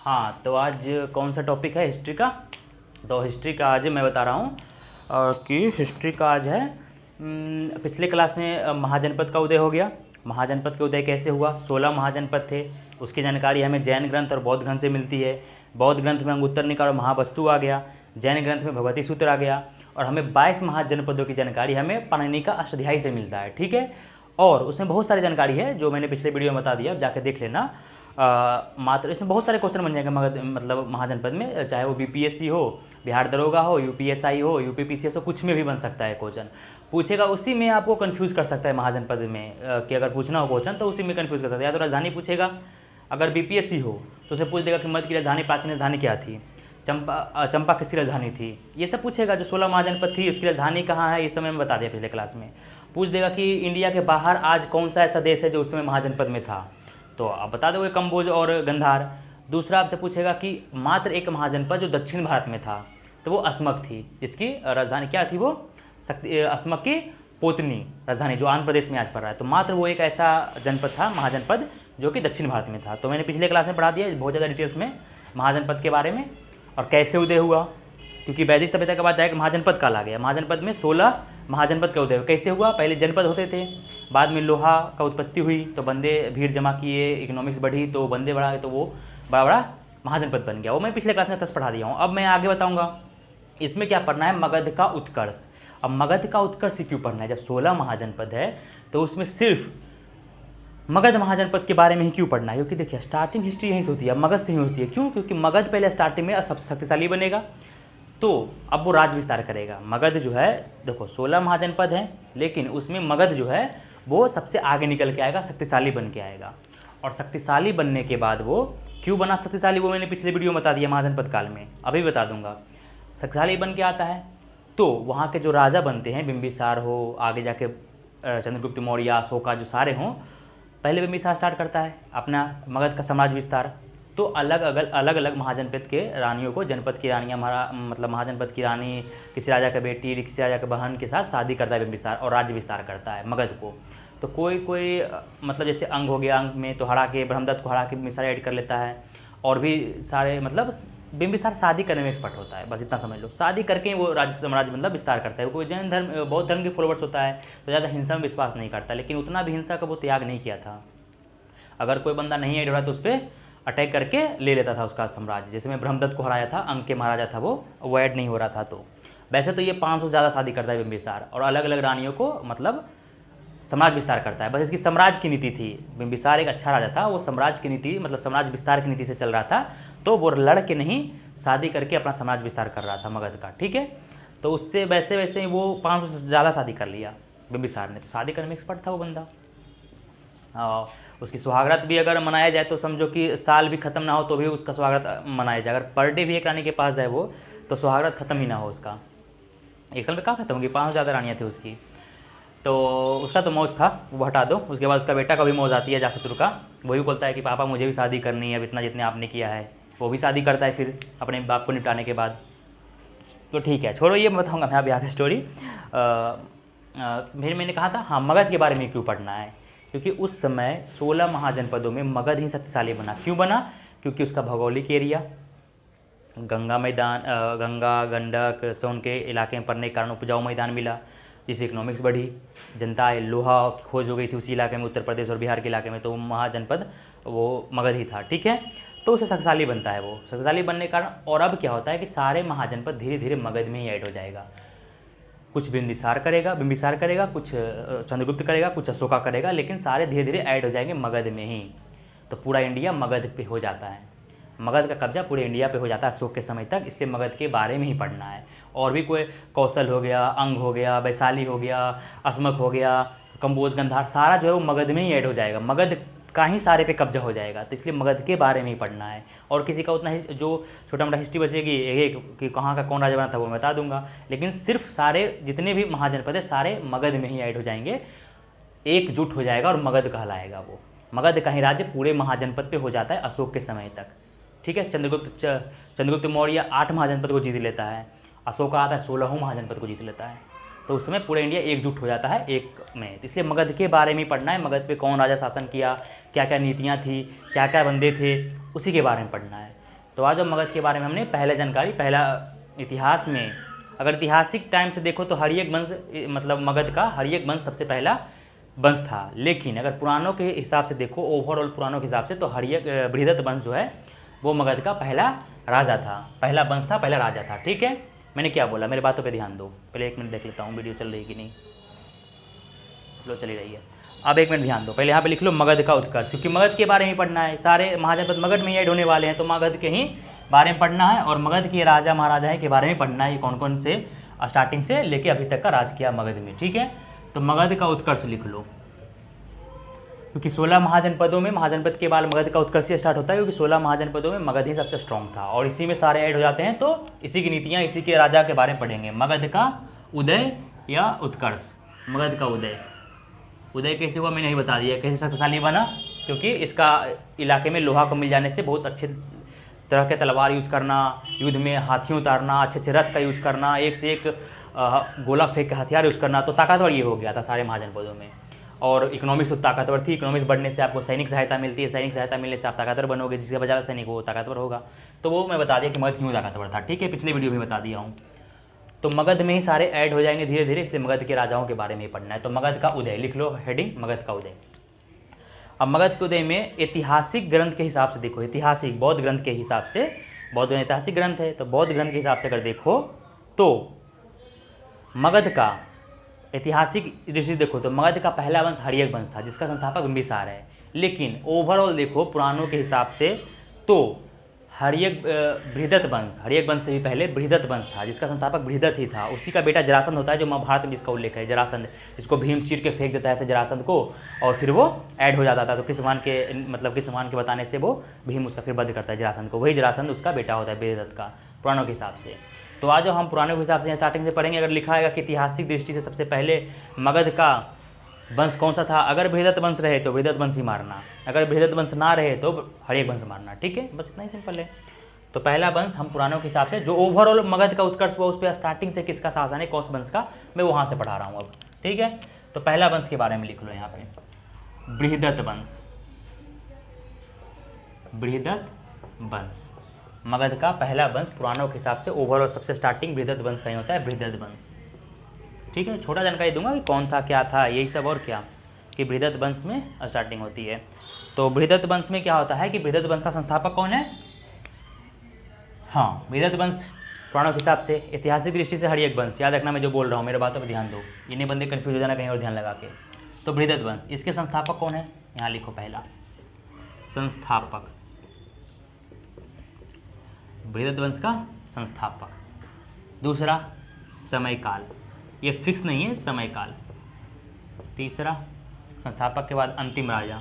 हाँ, तो आज कौन सा टॉपिक है? हिस्ट्री का। तो हिस्ट्री का आज मैं बता रहा हूँ कि हिस्ट्री का आज है पिछले क्लास में महाजनपद का उदय हो गया। महाजनपद का उदय कैसे हुआ? 16 महाजनपद थे। उसकी जानकारी हमें जैन ग्रंथ और बौद्ध ग्रंथ से मिलती है। बौद्ध ग्रंथ में अंगुत्तर निकाय और महावस्तु आ गया, जैन ग्रंथ में भगवती सूत्र आ गया, और हमें 22 महाजनपदों की जानकारी हमें पाणिनि का अष्टाध्यायी से मिलता है। ठीक है, और उसमें बहुत सारी जानकारी है जो मैंने पिछले वीडियो में बता दिया, जाकर देख लेना। मात्र इसमें बहुत सारे क्वेश्चन बन जाएंगे मतलब महाजनपद में, चाहे वो बीपीएससी हो, बिहार दरोगा हो, यूपीएसआई हो, यूपीपीसीएस हो, कुछ में भी बन सकता है क्वेश्चन। पूछेगा उसी में आपको कंफ्यूज कर सकता है महाजनपद में कि अगर पूछना हो क्वेश्चन तो उसी में कंफ्यूज कर सकता है। या तो राजधानी पूछेगा, अगर बीपीएससी हो तो उसे पूछ देगा कि मध्य की राजधानी, प्राचीन राजधानी क्या थी, चंपा किसकी राजधानी थी, ये सब पूछेगा। जो 16 महाजनपद थी उसकी राजधानी कहाँ है, ये सब मैंने बता दिया पिछले क्लास में। पूछ देगा कि इंडिया के बाहर आज कौन सा ऐसा देश है जो उस समय महाजनपद में था, तो आप बता दोगे कंबोज और गंधार। दूसरा आपसे पूछेगा कि मात्र एक महाजनपद जो दक्षिण भारत में था, तो वो अस्मक थी, जिसकी राजधानी क्या थी, वो अस्मक की पोतनी राजधानी, जो आंध्र प्रदेश में आज पड़ रहा है। तो मात्र वो एक ऐसा जनपद था, महाजनपद, जो कि दक्षिण भारत में था। तो मैंने पिछले क्लास में पढ़ा दिया बहुत ज़्यादा डिटेल्स में महाजनपद के बारे में और कैसे उदय हुआ, क्योंकि वैदिक सभ्यता के बाद डायरेक्ट महाजनपद काल आ गया। महाजनपद में 16 महाजनपद का उदय कैसे हुआ? पहले जनपद होते थे, बाद में लोहा का उत्पत्ति हुई तो बंदे भीड़ जमा किए, इकोनॉमिक्स बढ़ी तो बंदे बढ़ा, तो वो बड़ा बड़ा महाजनपद बन गया। वो मैं पिछले क्लास में 10 पढ़ा दिया हूँ। अब मैं आगे बताऊँगा इसमें क्या पढ़ना है, मगध का उत्कर्ष। अब मगध का उत्कर्ष क्यों पढ़ना है? जब 16 महाजनपद है तो उसमें सिर्फ मगध महाजनपद के बारे में ही क्यों पढ़ना है? क्योंकि देखिए स्टार्टिंग हिस्ट्री यहीं से होती है, मगध से ही होती है। क्यों? क्योंकि मगध पहले स्टार्टिंग में सबसे शक्तिशाली बनेगा, तो अब वो राज विस्तार करेगा। मगध जो है, देखो 16 महाजनपद हैं, लेकिन उसमें मगध जो है वो सबसे आगे निकल के आएगा, शक्तिशाली बन के आएगा। और शक्तिशाली बनने के बाद वो क्यों बना शक्तिशाली, वो मैंने पिछले वीडियो में बता दिया महाजनपद काल में, अभी बता दूंगा। शक्तिशाली बन के आता है तो वहाँ के जो राजा बनते हैं, बिंबिसार हो, आगे जाके चंद्रगुप्त मौर्य, अशोका, जो सारे हों, पहले बिंबिसार स्टार्ट करता है अपना मगध का साम्राज्य विस्तार। तो अलग अलग महाजनपद के रानियों को, जनपद की रानियाँ, मतलब महाजनपद की रानी किसी राजा का बेटी, किसी राजा के बहन के साथ शादी करता है बिंबिसार और राज्य विस्तार करता है मगध को। तो कोई मतलब जैसे अंग हो गया, अंग में तो हड़ा के, ब्रह्मदत्त को हड़ा के बिंबिसार ऐड कर लेता है, और भी सारे, मतलब बिंबिसार शादी करने में एक्सपर्ट होता है, बस इतना समझ लो। शादी करके वो राज्य साम्राज्य मतलब विस्तार करता है। कोई जैन धर्म, बौद्ध धर्म के फॉलोवर्स होता है तो ज़्यादा हिंसा में विश्वास नहीं करता, लेकिन उतना भी हिंसा का वो त्याग नहीं किया था। अगर कोई बंदा नहीं ऐड हो रहा तो उस पर अटैक करके ले लेता था उसका साम्राज्य। जैसे मैं ब्रह्मदत्त को हराया था, अंग के महाराजा था वो ऐड नहीं हो रहा था। तो वैसे तो ये 500 से ज़्यादा शादी करता है बिंबिसार, और अलग अलग रानियों को मतलब साम्राज्य विस्तार करता है। बस इसकी साम्राज्य की नीति थी। बिंबिसार एक अच्छा राजा था, वो साम्राज्य की नीति, मतलब साम्राज्य विस्तार की नीति से चल रहा था, तो वो लड़ के नहीं, शादी करके अपना साम्राज्य विस्तार कर रहा था मगध का। ठीक है, तो उससे वैसे वैसे वो 500 से ज़्यादा शादी कर लिया बिंबिसार ने। तो शादी करने में एक्सपर्ट था वो बंदा। उसकी सुहागरात भी अगर मनाया जाए तो समझो कि साल भी खत्म ना हो तो भी उसका सुहागरात मनाया जाए। अगर पर डे भी एक रानी के पास जाए वो, तो सुहागरात खत्म ही ना हो उसका। एक साल में कहाँ खत्म होगी, 500 से ज़्यादा रानियाँ थी उसकी। तो उसका तो मौज था, वो हटा दो। उसके बाद उसका बेटा का भी मौज आती है, जाशत्रु का। वही बोलता है कि पापा मुझे भी शादी करनी है, अब इतना जितने आपने किया है। वो भी शादी करता है फिर अपने बाप को निपटाने के बाद। तो ठीक है, छोड़ो, ये बताऊँगा मैं अभी आगे स्टोरी। फिर मैंने कहा था, हाँ, मगध के बारे में क्यों पढ़ना है? क्योंकि उस समय 16 महाजनपदों में मगध ही शक्तिशाली बना। क्यों बना? क्योंकि उसका भौगोलिक एरिया, गंगा मैदान, गंगा, गंडक, सोन के इलाके में पड़ने के कारण उपजाऊ मैदान मिला, जिससे इकोनॉमिक्स बढ़ी। जनता लोहा की खोज हो गई थी उसी इलाके में, उत्तर प्रदेश और बिहार के इलाके में, तो महाजनपद वो मगध ही था। ठीक है, तो उसे शक्तिशाली बनता है वो। शक्तिशाली बनने के कारण और अब क्या होता है कि सारे महाजनपद धीरे धीरे मगध में ही ऐड हो जाएगा। कुछ बिंबिसार करेगा, कुछ चंद्रगुप्त करेगा, कुछ अशोका करेगा, लेकिन सारे धीरे धीरे ऐड हो जाएंगे मगध में ही। तो पूरा इंडिया मगध पे हो जाता है, मगध का कब्जा पूरे इंडिया पे हो जाता है अशोक के समय तक। इसलिए मगध के बारे में ही पढ़ना है। और भी कोई कौशल हो गया, अंग हो गया, वैशाली हो गया, अस्मक हो गया, कंबोज, गंधार, सारा जो है वो मगध में ही ऐड हो जाएगा, मगध का ही सारे पे कब्जा हो जाएगा। तो इसलिए मगध के बारे में ही पढ़ना है। और किसी का उतना जो छोटा मोटा हिस्ट्री बचेगी एक कि कहाँ का कौन राजा बना था वो मैं बता दूंगा, लेकिन सिर्फ सारे जितने भी महाजनपद है सारे मगध में ही ऐड हो जाएंगे, एकजुट हो जाएगा और मगध कहलाएगा वो। मगध का ही राज्य पूरे महाजनपद पे हो जाता है अशोक के समय तक। ठीक है, चंद्रगुप्त मौर्य 8 महाजनपद को जीत लेता है, अशोका आता है 16वां महाजनपद को जीत लेता है। तो उस समय पूरा इंडिया एकजुट हो जाता है एक में। तो इसलिए मगध के बारे में पढ़ना है, मगध पे कौन राजा शासन किया, क्या क्या नीतियाँ थी, क्या क्या बंदे थे, उसी के बारे में पढ़ना है। तो आज मगध के बारे में हमने पहले जानकारी, पहला इतिहास में अगर ऐतिहासिक टाइम से देखो तो हर्यक वंश मतलब मगध का हर्यक वंश सबसे पहला वंश था। लेकिन अगर पुराणों के हिसाब से देखो, ओवरऑल पुराणों के हिसाब से, तो हर्यक बृहदत्त वंश जो है वो मगध का पहला राजा था, पहला वंश था, पहला राजा था। ठीक है, मैंने क्या बोला, मेरे बातों पे ध्यान दो। पहले 1 मिनट देख लेता हूँ वीडियो चल रही कि नहीं। चलो चली रही है। अब 1 मिनट ध्यान दो। पहले यहाँ पे लिख लो मगध का उत्कर्ष, क्योंकि मगध के बारे में पढ़ना है। सारे महाजनपद मगध में ही ऐड होने वाले हैं, तो मगध के ही बारे में पढ़ना है और मगध के राजा महाराजा के बारे में पढ़ना है, कौन कौन से स्टार्टिंग से लेके अभी तक का राज किया मगध में। ठीक है, तो मगध का उत्कर्ष लिख लो, क्योंकि 16 महाजनपदों में महाजनपद के बाद मगध का उत्कर्ष स्टार्ट होता है, क्योंकि 16 महाजनपदों में मगध ही सबसे स्ट्रॉन्ग था और इसी में सारे ऐड हो जाते हैं। तो इसी की नीतियाँ, इसी के राजा के बारे में पढ़ेंगे। मगध का उदय या उत्कर्ष। मगध का उदय कैसे हुआ मैंने नहीं बता दिया, कैसे शक्तिशाली बना, क्योंकि इसका इलाके में लोहा को मिल जाने से बहुत अच्छे तरह के तलवार यूज़ करना, युद्ध में हाथियों उतारना, अच्छे अच्छे रथ का यूज़ करना, एक से एक गोला फेंक के हथियार यूज़ करना, तो ताकतवर ये हो गया था सारे महाजनपदों में। और इकोनॉमिक्स तो ताकतवर थी, इकोनॉमिक्स बढ़ने से आपको सैनिक सहायता मिलती है, सैनिक सहायता मिलने से आप ताकतवर बनोगे, जिसके वजह से सैनिक वो ताकतवर होगा। तो वो मैं बता दिया कि मगध क्यों ताकतवर था। ठीक है, पिछले वीडियो में बता दिया हूँ। तो मगध में ही सारे ऐड हो जाएंगे धीरे धीरे, इसलिए मगध के राजाओं के बारे में ही पढ़ना है। तो मगध का उदय लिख लो, हेडिंग मगध का उदय। अब मगध के उदय में ऐतिहासिक ग्रंथ के हिसाब से देखो, ऐतिहासिक बौद्ध ग्रंथ के हिसाब से, बौद्ध ऐतिहासिक ग्रंथ है, तो बौद्ध ग्रंथ के हिसाब से अगर देखो तो मगध का ऐतिहासिक दृष्टि देखो तो मगध का पहला वंश हर्यक वंश था, जिसका संस्थापक बिंबिसार है। लेकिन ओवरऑल देखो पुराणों के हिसाब से तो बृहदत्त वंश से भी पहले बृहदत्त वंश था, जिसका संस्थापक बृहदत्त ही था। उसी का बेटा जरासंध होता है, जो महाभारत में इसका उल्लेख है। जरासंध, इसको भीम चीर के फेंक देता है ऐसे जरासंध को, और फिर वो ऐड हो जाता था। तो कृष्ण भगवान के बताने से वो भीम उसका फिर वध करता है जरासंध को। वही जरासंध उसका बेटा होता है बृहदत्त का, पुराणों के हिसाब से। तो आज हम पुराणों के हिसाब से स्टार्टिंग से पढ़ेंगे। अगर लिखा है कि ऐतिहासिक दृष्टि से सबसे पहले मगध का वंश कौन सा था, अगर बृहदत्त वंश रहे तो बृहदत्त वंश ही मारना, अगर बृहदत्त वंश ना रहे तो हर्यक वंश मारना। ठीक है, बस इतना ही सिंपल है। तो पहला वंश हम पुराणों के हिसाब से, जो ओवरऑल मगध का उत्कर्ष हुआ उस पर स्टार्टिंग से किसका शासन है, कौन वंश का, मैं वहाँ से पढ़ा रहा हूँ अब। ठीक है, तो पहला वंश के बारे में लिख लो यहाँ पे, बृहदत्त वंश। बृहदत्त वंश मगध का पहला वंश पुराणों के हिसाब से, ओवरऑल सबसे स्टार्टिंग बृहदत्त वंश का ही होता है, बृहदत्त वंश। ठीक है, छोटा जानकारी दूंगा कि कौन था, क्या था, यही सब, और क्या, कि बृहदत्त वंश में स्टार्टिंग होती है। तो बृहदत्त वंश में क्या होता है कि बृहदत्त वंश का संस्थापक कौन है, हाँ, बृहदत्त वंश पुराणों के हिसाब से, ऐतिहासिक दृष्टि से हर्यक वंश। याद रखना मैं जो बोल रहा हूँ, मेरे बातों पर ध्यान दो, ये नहीं बंदे कन्फ्यूज हो जाना कहीं और ध्यान लगा के। तो बृहदत्त वंश, इसके संस्थापक कौन है, यहाँ लिखो, पहला संस्थापक, बृहदत्त वंश का संस्थापक। दूसरा समयकाल, ये फिक्स नहीं है, समयकाल। तीसरा संस्थापक के बाद अंतिम राजा।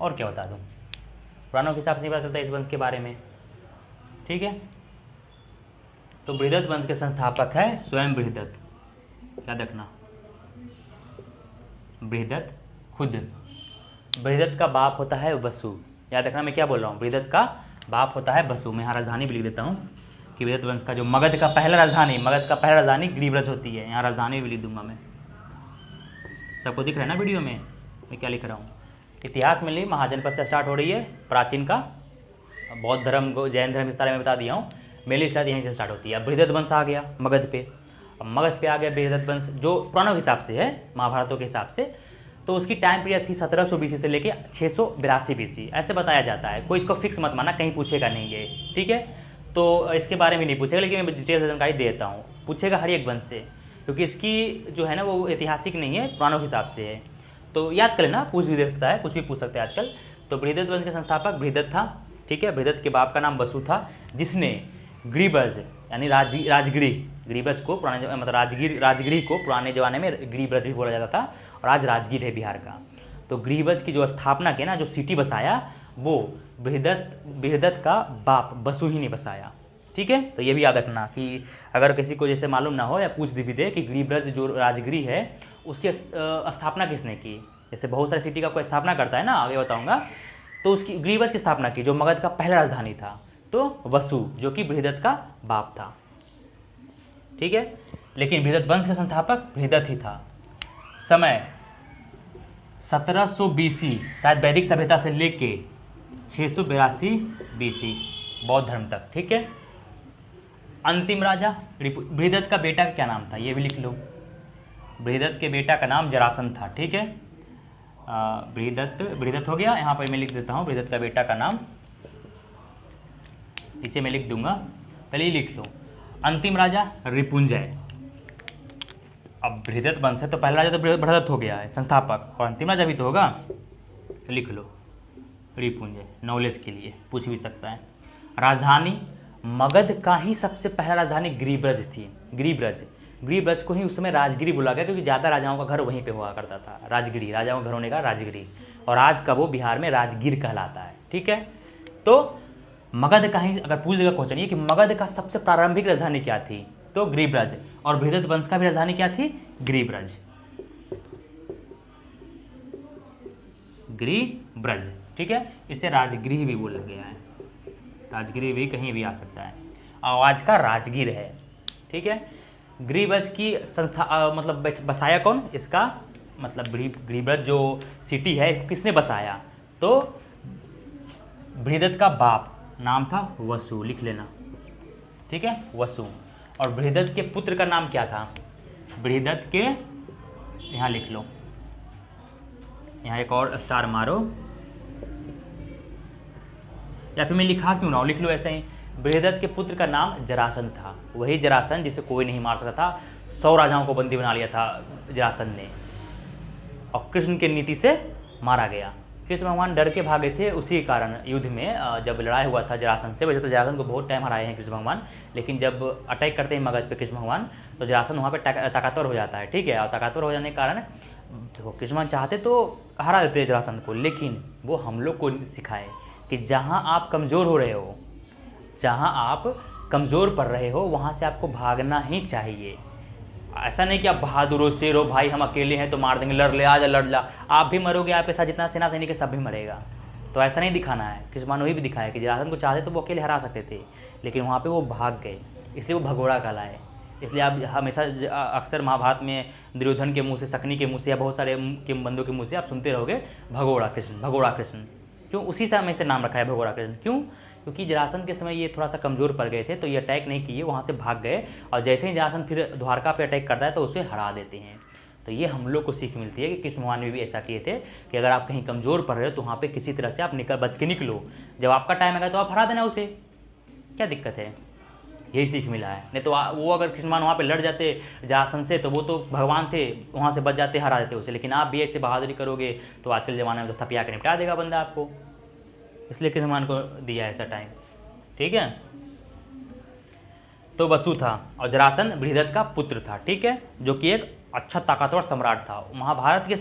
और क्या बता दूं, पुराणों के हिसाब से नहीं पता चलता इस वंश के बारे में। ठीक है, तो बृहदत्त वंश के संस्थापक है स्वयं बृहदत्त। याद रखना, बृहदत्त खुद। बृहदत्त का बाप होता है वसु। याद रखना मैं क्या बोल रहा हूँ, बृहदत्त का बाप होता है वसु। मैं यहाँ राजधानी भी लिख देता हूँ कि बृहदत्त वंश का जो मगध का पहला राजधानी गृहब्रज होती है। यहाँ राजधानी भी लिख दूंगा मैं, सबको दिख रहा है ना वीडियो में मैं क्या लिख रहा हूँ। इतिहास में ली महाजनपद से स्टार्ट हो रही है, प्राचीन का बौद्ध धर्म को, जैन धर्म, इस सारे में बता दिया हूँ। मेरी स्टार्ट यहीं से स्टार्ट होती है। अब बृहदत्त वंश आ गया मगध पे, अब मगध पे आ गया बृहदत्त वंश, जो पुराणों के हिसाब से है, महाभारतों के हिसाब से। तो उसकी टाइम पीरियड थी 1700 BC से लेके 682 BC, ऐसे बताया जाता है। कोई इसको फिक्स मत माना, कहीं पूछेगा नहीं ये। ठीक है, तो इसके बारे में नहीं पूछेगा, लेकिन मैं डिटेल से जानकारी दे देता हूँ। पूछेगा हर्यक वंश से, क्योंकि इसकी जो है ना वो ऐतिहासिक नहीं है, पुराणों के हिसाब से है। तो याद कर लेना, पूछ भी सकता है, कुछ भी पूछ सकते हैं आजकल। तो बृहदत्त वंश के संस्थापक बृहदत्त था। ठीक है, बृहदत्त के बाप का नाम वसु था, जिसने गृहब्रज यानी राजगृह, गृहब्रज को पुराने मतलब राजगृह को पुराने ज़माने में गृहब्रज भी बोला जाता था, और आज राजगीर है बिहार का। तो गृहब्रज की जो स्थापना की ना, जो सिटी बसाया, वो बृहदत्त का बाप वसु ही ने बसाया। ठीक है, तो ये भी याद रखना कि अगर किसी को जैसे मालूम ना हो या पूछ भी दे कि गृहब्रज जो राजगृह है उसकी स्थापना किसने की, जैसे बहुत सारी सिटी का कोई स्थापना करता है ना, आगे बताऊंगा। तो उसकी गृहब्रज की स्थापना की, जो मगध का पहला राजधानी था, तो वसु, जो कि बृहदत्त का बाप था। ठीक है, लेकिन बृहदत्त वंश का संस्थापक बृहदत्त ही था। समय 1700 BC, शायद वैदिक सभ्यता से लेके 682 BC बौद्ध धर्म तक, ठीक है। अंतिम राजा बृहदत्त का बेटा का क्या नाम था, ये भी लिख लो। बृहदत्त के बेटा का नाम जरासंध था, ठीक है। बृहदत्त हो गया, यहाँ पर मैं लिख देता हूँ बृहदत्त का बेटा का नाम, नीचे मैं लिख दूंगा, पहले ही लिख लो। अंतिम राजा रिपुंजय। अब बृहदत्त वंश है तो पहला राजा तो बृहदत्त हो गया है संस्थापक, और अंतिम राजा भी तो होगा, तो लिख लो रिपुंजय, नॉलेज के लिए पूछ भी सकता है। राजधानी मगध का ही सबसे पहला राजधानी गिरिब्रज थी। गिरिब्रज को ही उस समय राजगिरी बोला गया, क्योंकि ज़्यादा राजाओं का घर वहीं पे हुआ करता था। राजगिरी, राजाओं का घर होने का राजगिरी, और आज का वो बिहार में राजगीर कहलाता है, ठीक है। तो मगध का ही अगर पूछ देगा क्वेश्चन ये कि मगध का सबसे प्रारंभिक राजधानी क्या थी, तो गिरिब्रज, और बृहदत्त वंश का भी राजधानी क्या थी, गिरिब्रज, ठीक है। इसे राजगृह भी बोला गया है, राजगृह भी कहीं भी आ सकता है, और आज का राजगीर है, ठीक है। गिरिब्रज की संस्था मतलब बसाया कौन, इसका मतलब गिरिब्रज जो सिटी है किसने बसाया, तो बृहदत्त का बाप नाम था वसु, लिख लेना, ठीक है, वसु। और बृहदत्त के पुत्र का नाम क्या था, बृहदत्त के, यहाँ लिख लो, यहाँ एक और स्टार मारो, या फिर मैं लिखा क्यों ना हो, लिख लो ऐसे ही। बृहदत्त के पुत्र का नाम जरासंध था, वही जरासंध जिसे कोई नहीं मार सकता था, 100 राजाओं को बंदी बना लिया था जरासंध ने, और कृष्ण की नीति से मारा गया। कृष्ण भगवान डर के भागे थे उसी कारण युद्ध में, जब लड़ाई हुआ था जरासंध से। वैसे तो जरासंध को बहुत टाइम हराए हैं कृष्ण भगवान, लेकिन जब अटैक करते हैं मगध पे कृष्ण भगवान, तो जरासंध वहाँ पे ताकतवर हो जाता है, ठीक है। और ताकतवर हो जाने के कारण तो कृष्ण भगवान चाहते तो हरा देते जरासंध को, लेकिन वो हम लोग को सिखाए कि जहाँ आप कमज़ोर हो रहे हो, जहाँ आप कमज़ोर पड़ रहे हो, वहाँ से आपको भागना ही चाहिए। ऐसा नहीं कि आप बहादुर हो, शेर हो, भाई हम अकेले हैं तो मार देंगे, लड़ ले, आजा लड़ ला, आप भी मरोगे, आपके साथ जितना सेना सैनिक है सब भी मरेगा। तो ऐसा नहीं दिखाना है। कृष्ण भगवान वही भी दिखाया कि जरासंध को चाहते तो वो अकेले हरा सकते थे, लेकिन वहाँ पे वो भाग गए, इसलिए वो भगोड़ा कहलाए। इसलिए आप हमेशा अक्सर महाभारत में दुर्योधन के मुँह से, शकुनी के मुँह से, या बहुत सारे के बंदों के मुँह से आप सुनते रहोगे भगोड़ा कृष्ण। क्यों, उसी समय से नाम रखा है भगोड़ा कृष्ण, क्यों, क्योंकि जरासंध के समय ये थोड़ा सा कमज़ोर पड़ गए थे, तो ये अटैक नहीं किए, वहाँ से भाग गए, और जैसे ही जरासंध फिर द्वारका पे अटैक करता है तो उसे हरा देते हैं। तो ये हम लोग को सीख मिलती है कि कृष्ण भगवान ने भी ऐसा किए थे कि अगर आप कहीं कमज़ोर पड़ रहे हो तो वहाँ पे किसी तरह से आप बच के निकलो, जब आपका टाइम आएगा तो आप हरा देना उसे, क्या दिक्कत है। यही सीख मिला है। नहीं तो वो अगर कृष्ण भगवान वहाँ पे लड़ जाते जरासंध से तो वो तो भगवान थे, वहाँ से बच जाते, हरा देते उसे। लेकिन आप भी ऐसे बहादुरी करोगे तो आजकल ज़माने में तो थपिया के निपटा देगा बंदा आपको, इसलिए कृष्ण भगवान को दिया ऐसा टाइम, ठीक है। तो वसु था और जरासंध बृहदत्त का पुत्र था, ठीक है, जो कि एक अच्छा ताकतवर सम्राट था। महाभारत के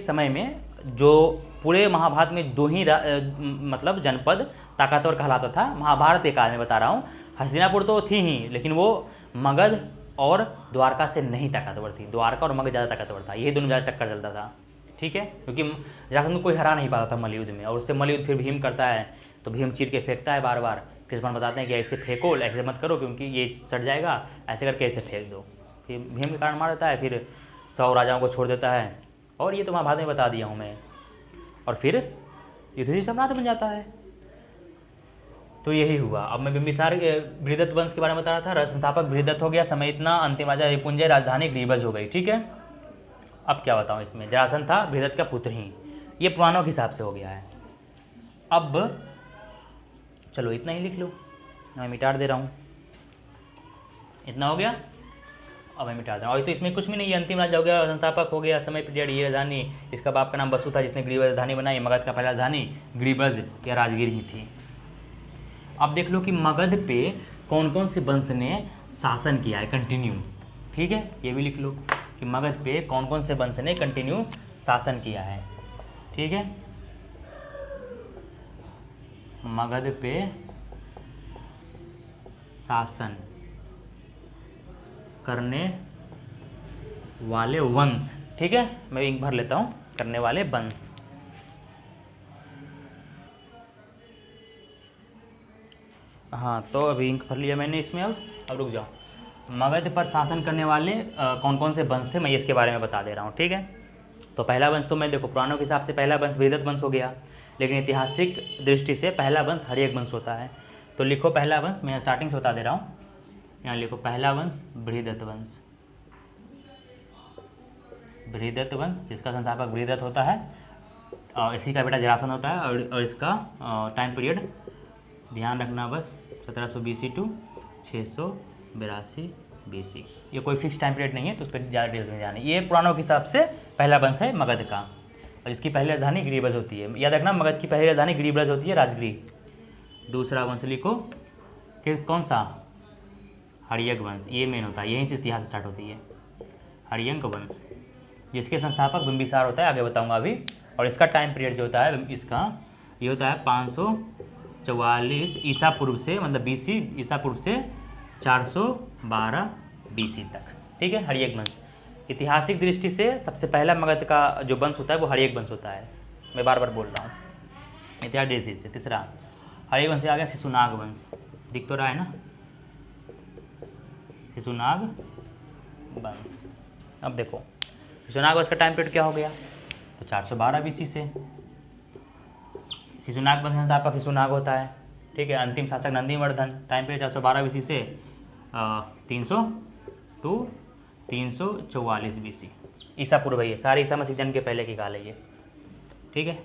समय में जो पूरे महाभारत में दो ही मतलब जनपद ताकतवर कहलाता था, महाभारत के काल में बता रहा हूँ। हस्तिनापुर तो थी ही, लेकिन वो मगध और द्वारका से नहीं ताकतवर थी, द्वारका और मगध ज़्यादा ताकतवर था, ये दोनों ज़्यादा टक्कर चलता था, ठीक है। क्योंकि जरासंध को कोई हरा नहीं पाता था मल्लयुद्ध में, और उससे मल्लयुद्ध फिर भीम करता है तो भीम चीर के फेंकता है बार बार। कृष्ण भगवान बताते हैं कि ऐसे फेंको, ऐसे मत करो क्योंकि ये सड़ जाएगा, ऐसे करके ऐसे फेंक दो। फिर भीम के कारण मार देता है, फिर 100 राजाओं को छोड़ देता है, और ये तो महाभारत में बता दिया हूँ मैं। और फिर युधिष्ठिर सम्राट बन जाता है। तो यही हुआ। अब मैं बिंबिसार बृहदत्त वंश के बारे में बता रहा था। संस्थापक बृहदत्त हो गया, समय इतना, अंतिम राजा रिपुंजय, राजधानी गिरिब्रज हो गई, ठीक है। अब क्या बताऊँ इसमें, जरासंध था बृहदत्त का पुत्र ही, ये पुराणों के हिसाब से हो गया है। अब चलो इतना ही लिख लो, मैं मिटा दे रहा हूँ, इतना हो गया, अब मैं मिटा दूँ। और तो इसमें कुछ भी नहीं है, अंतिम राजा हो गया, संस्थापक हो गया, समय पीरियड, ये राजधानी, इसका बाप का नाम वसु था जिसने गिरिब्रज राजधानी बनाई। मगध का पहला राजधानी गिरिब्रज या राजगीर ही थी। अब देख लो कि मगध पे कौन कौन से वंश ने शासन किया है कंटिन्यू, ठीक है, ये भी लिख लो कि मगध पे कौन कौन से वंश ने कंटिन्यू शासन किया है, ठीक है। मगध पे शासन करने वाले वंश, ठीक है, मैं इंक भर लेता हूँ, करने वाले वंश। हाँ, तो अभी इंक भर लिया मैंने इसमें। अब रुक जाओ, मगध पर शासन करने वाले कौन कौन से वंश थे, मैं इसके बारे में बता दे रहा हूँ, ठीक है। तो पहला वंश तो मैं देखो पुराणों के हिसाब से पहला वंश बृहदत्त वंश हो गया, लेकिन ऐतिहासिक दृष्टि से पहला वंश हर्यक वंश होता है। तो लिखो पहला वंश, मैं स्टार्टिंग से बता दे रहा हूँ, यहाँ लिखो पहला वंश बृहदत्त वंश, बृहदत्त वंश जिसका संस्थापक बृहदत्त होता है और इसी का बेटा जरासंध होता है। और इसका टाइम पीरियड ध्यान रखना बस 1700 BC टू 682 BC। ये कोई फिक्स टाइम पीरियड नहीं है, तो उस पर ज़्यादा डिटेल्स में जाने। ये पुराणों के हिसाब से पहला वंश है मगध का, और इसकी पहली राजधानी गिरिब्रज होती है। याद रखना मगध की पहली राजधानी गिरिब्रज होती है, राजगृह। दूसरा वंश लिखो कि कौन सा, हर्यक वंश, ये मेन होता है, यहीं से इतिहास स्टार्ट होती है। हर्यक वंश जिसके संस्थापक बिंबिसार होता है, आगे बताऊंगा अभी। और इसका टाइम पीरियड जो होता है इसका ये होता है 544 ईसा पूर्व से, मतलब BC ईसा पूर्व से 412 BC तक। ठीक है, हर्यक वंश। ऐतिहासिक दृष्टि से सबसे पहला मगध का जो वंश होता है वो हर्यक वंश होता है, मैं बार बार बोल रहा हूँ। इतिहास दृष्टि से तीसरा हर्यक वंश से आ गया शिशुनाग वंश, दिख तो रहा है ना, शिशुनाग वंश। अब देखो शिशुनाग वंश का टाइम पीरियड क्या हो गया, तो 412 BC से। शिशुनाग वंश का संस्थापक शिशुनाग होता है। ठीक है, अंतिम शासक नंदीवर्धन, टाइम पीरियड 412 BC से 300 टू 344 BC, ईसा पूर्व है। सारे ईसा मसीह जन्म के पहले की काल है ये। ठीक है,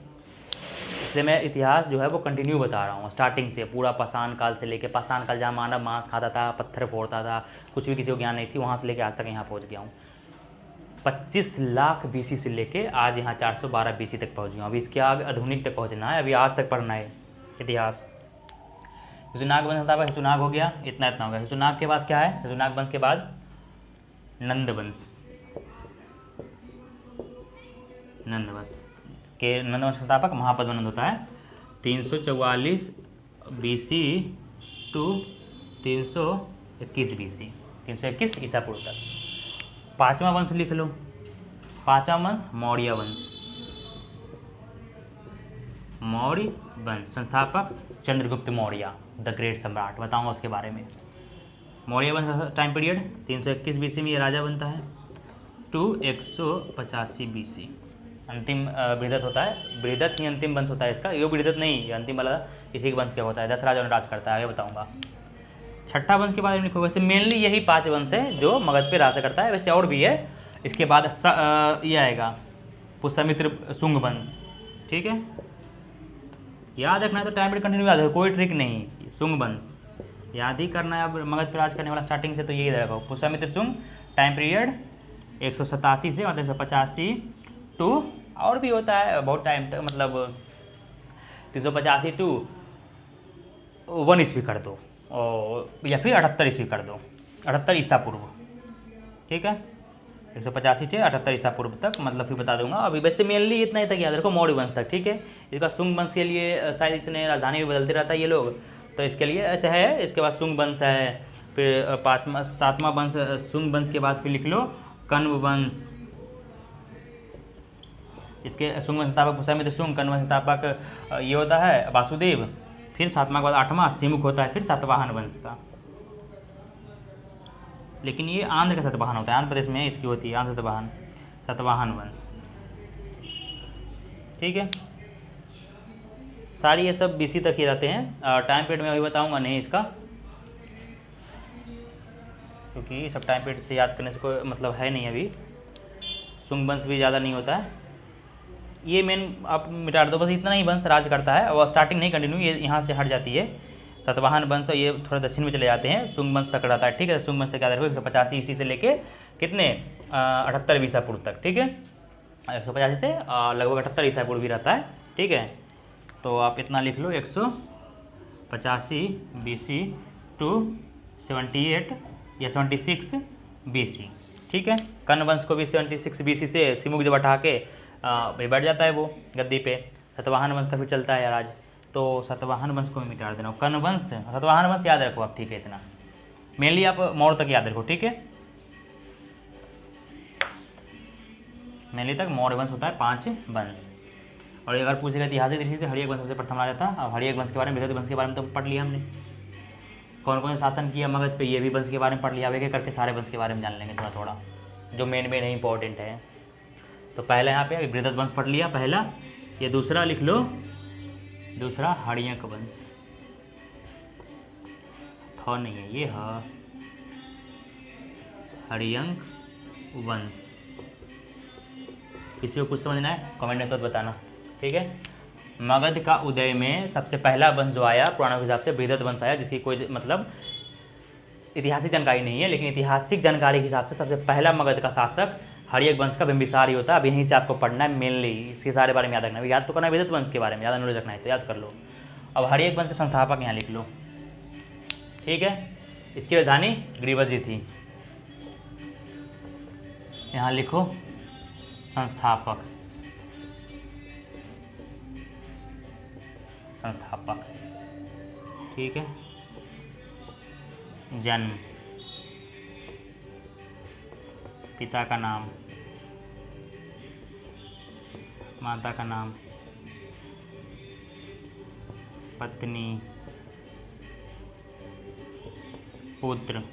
इसलिए मैं इतिहास जो है वो कंटिन्यू बता रहा हूँ स्टार्टिंग से, पूरा पाषाण काल से लेके, पाषाण काल जहाँ मानव मांस खाता था, पत्थर फोड़ता था, कुछ भी किसी को ज्ञान नहीं थी, वहाँ से लेके आज तक यहाँ पहुँच गया हूँ। 25 लाख BC से लेके आज यहाँ 412 BC तक पहुँच गया हूँ। अभी इसके आगे आधुनिक तक पहुँचना है, अभी आज तक पढ़ना है इतिहास। शिशुनाग वंश संस्थापक शिशुनाग हो गया, इतना हो गया। शिशुनाग के बाद क्या है, शिशुनाग वंश के बाद नंद वंश, नंद वंश के नंद वंश संस्थापक महापद्मनंद होता है। 344 BC टू 321 BC, 321 ईसा पूर्व तक। पांचवा वंश लिख लो, पांचवा वंश मौर्य वंश, मौर्य वंश संस्थापक चंद्रगुप्त मौर्य, द ग्रेट सम्राट, बताऊंगा उसके बारे में। मौर्य वंश का टाइम पीरियड 321 BC में ये राजा बनता है टू 185 BC। अंतिम बृहदत्त होता है, बृहदत्त ही अंतिम वंश होता है इसका, ये बृहदत्त नहीं, ये अंतिम वाला इसी के वंश का होता है। 10 राजाओं ने राज करता है, आगे बताऊंगा। छठा वंश के बारे में लिखो, वैसे मेनली यही 5 वंश है जो मगध पे राज करता है, वैसे और भी है। इसके बाद ये आएगा पुष्यमित्र शुंग वंश। ठीक है, याद रखना है, तो टाइम पीरियड कंटिन्यू याद है, कोई ट्रिक नहीं। शुंग वंश याद ही करना है, अब मगध पे राज करने वाला स्टार्टिंग से, तो यही रखो पुष्यमित्र शुंग। टाइम पीरियड 187 से मतलब 185 टू, और भी होता है बहुत टाइम तक, मतलब 385 टू 1 ईस्वी कर दो, और या फिर 78 ईस्वी कर दो, 78 ईसा पूर्व। ठीक है, 185 से 78 ईसा पूर्व तक, मतलब फिर बता दूंगा। अभी वैसे मेनली इतना ही तक याद रखो, मौर्य वंश तक। ठीक है, इसका शुंग वंश के लिए शायद इसने राजधानी भी बदलते रहता है ये लोग, तो इसके लिए ऐसे है। इसके बाद शुंग वंश है, फिर 7वां वंश शुंग वंश के बाद फिर लिख लो कण्व वंश। इसके शुंग वंश संस्थापक पुष्यमित्र शुंग, कण्व वंश संस्थापक ये होता है वासुदेव। फिर 7वां के बाद 8वां सिमुख होता है, फिर सातवाहन वंश का। लेकिन ये आंध्र का सातवाहन होता है, आंध्र प्रदेश में इसकी होती है आंध्र सातवाहन वंश। ठीक है, सारी ये सब BC तक ही रहते हैं। टाइम पीरियड में अभी बताऊंगा नहीं इसका, क्योंकि सब टाइम पीरियड से याद करने से कोई मतलब है नहीं। अभी शुंग वंश भी ज़्यादा नहीं होता है, ये मेन आप मिटा दो, बस इतना ही वंश राज करता है, और स्टार्टिंग नहीं कंटिन्यू, ये यहाँ से हट जाती है। सातवाहन वंश ये थोड़ा दक्षिण में चले जाते हैं, शुंग वंश तक रहता है। ठीक है, शुंग वंश तक याद रखो 185 ईस्वी से लेके कितने 78 ईसा पूर्व तक। ठीक है, 185 से लगभग 78 ईसा पूर्व भी रहता है। ठीक है, तो आप इतना लिख लो 185 BC टू 78 या 76 BC। ठीक है, कण्व वंश को भी 76 BC से सिमुख जब हटा के बैठ जाता है वो गद्दी पे। सातवाहन वंश का फिर चलता है राज, तो सातवाहन वंश को मिटा देना। कण्व वंश, सातवाहन वंश याद रखो आप। ठीक है, इतना मेनली आप मौर्य तक याद रखो। ठीक है, मेनली तक मौर्य वंश होता है 5 वंश। और अगर पूछेगा ऐतिहासिक दृष्टि से हर्यक वंश सबसे प्रथम आ जाता है। अब हर्यक वंश के बारे में, बृहदत्त वंश के बारे में तो पढ़ लिया हमने, कौन कौन शासन किया मगध पे, ये भी वंश के बारे में पढ़ लिया। अब एक करके सारे वंश के बारे में जान लेंगे थोड़ा थोड़ा, जो मेन है इंपॉर्टेंट है। तो पहला यहाँ पे बृहद्रथ वंश पढ़ लिया पहला। ये दूसरा लिख लो, दूसरा हर्यक वंश, थौ नहीं है ये, हर्यक वंश। किसी को कुछ समझना है कमेंट में तो बताना, ठीक है। मगध का उदय में सबसे पहला वंश जो आया पुराणों के हिसाब से बृहद्रथ वंश आया, जिसकी कोई मतलब ऐतिहासिक जानकारी नहीं है, लेकिन ऐतिहासिक जानकारी के हिसाब से सबसे पहला मगध का शासक हर्यक वंश का बिंबिसार ही होता है। अब यहीं से आपको पढ़ना है मेनली, इसके सारे बारे में याद रखना है, याद तो करना है बृहद्रथ वंश के बारे में, ज़्यादा नॉलेज रखना है तो याद कर लो। अब हर्यक वंश के संस्थापक यहाँ लिख लो, ठीक है। इसकी राजधानी ग्रीवजी थी, यहाँ लिखो संस्थापक, संस्थापक, ठीक है। जन्म, पिता का नाम, माता का नाम, पत्नी, पुत्र,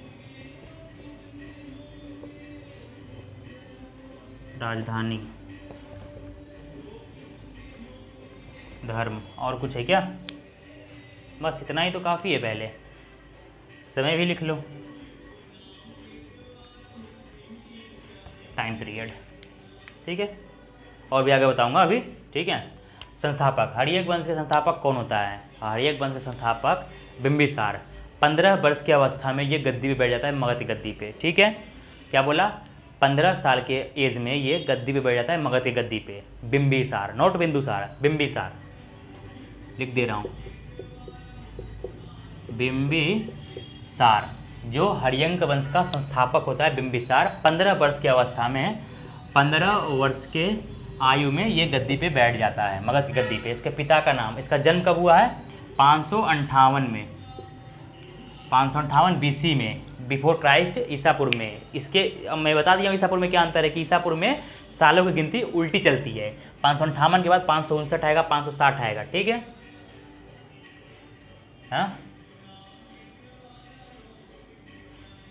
राजधानी, धर्म। और कुछ है क्या? बस इतना ही तो काफ़ी है। पहले समय भी लिख लो, टाइम पीरियड, ठीक है। और भी आगे बताऊंगा अभी, ठीक है। संस्थापक, हर्यक वंश के संस्थापक कौन होता है? हर्यक वंश के संस्थापक बिंबिसार। 15 वर्ष की अवस्था में ये गद्दी पे बैठ जाता है, मगध की गद्दी पे, ठीक है। क्या बोला? 15 साल के एज में ये गद्दी पे बैठ जाता है, मगध की गद्दी पे। बिंबिसार, नोट बिंदुसार, बिंबिसार लिख दे रहा हूँ। बिंबिसार जो हर्यक वंश का संस्थापक होता है, बिंबिसार 15 वर्ष की अवस्था में, 15 वर्ष के आयु में ये गद्दी पे बैठ जाता है, मगध की गद्दी पे। इसके पिता का नाम, इसका जन्म कब हुआ है? 558 में, 558 BC में, बिफोर क्राइस्ट, ईसापुर में। इसके मैं बता दिया हूँ ईसापुर में क्या अंतर है कि ईसापुर में सालों की गिनती उल्टी चलती है। 558 के बाद 559 आएगा, 560 आएगा, ठीक है। हाँ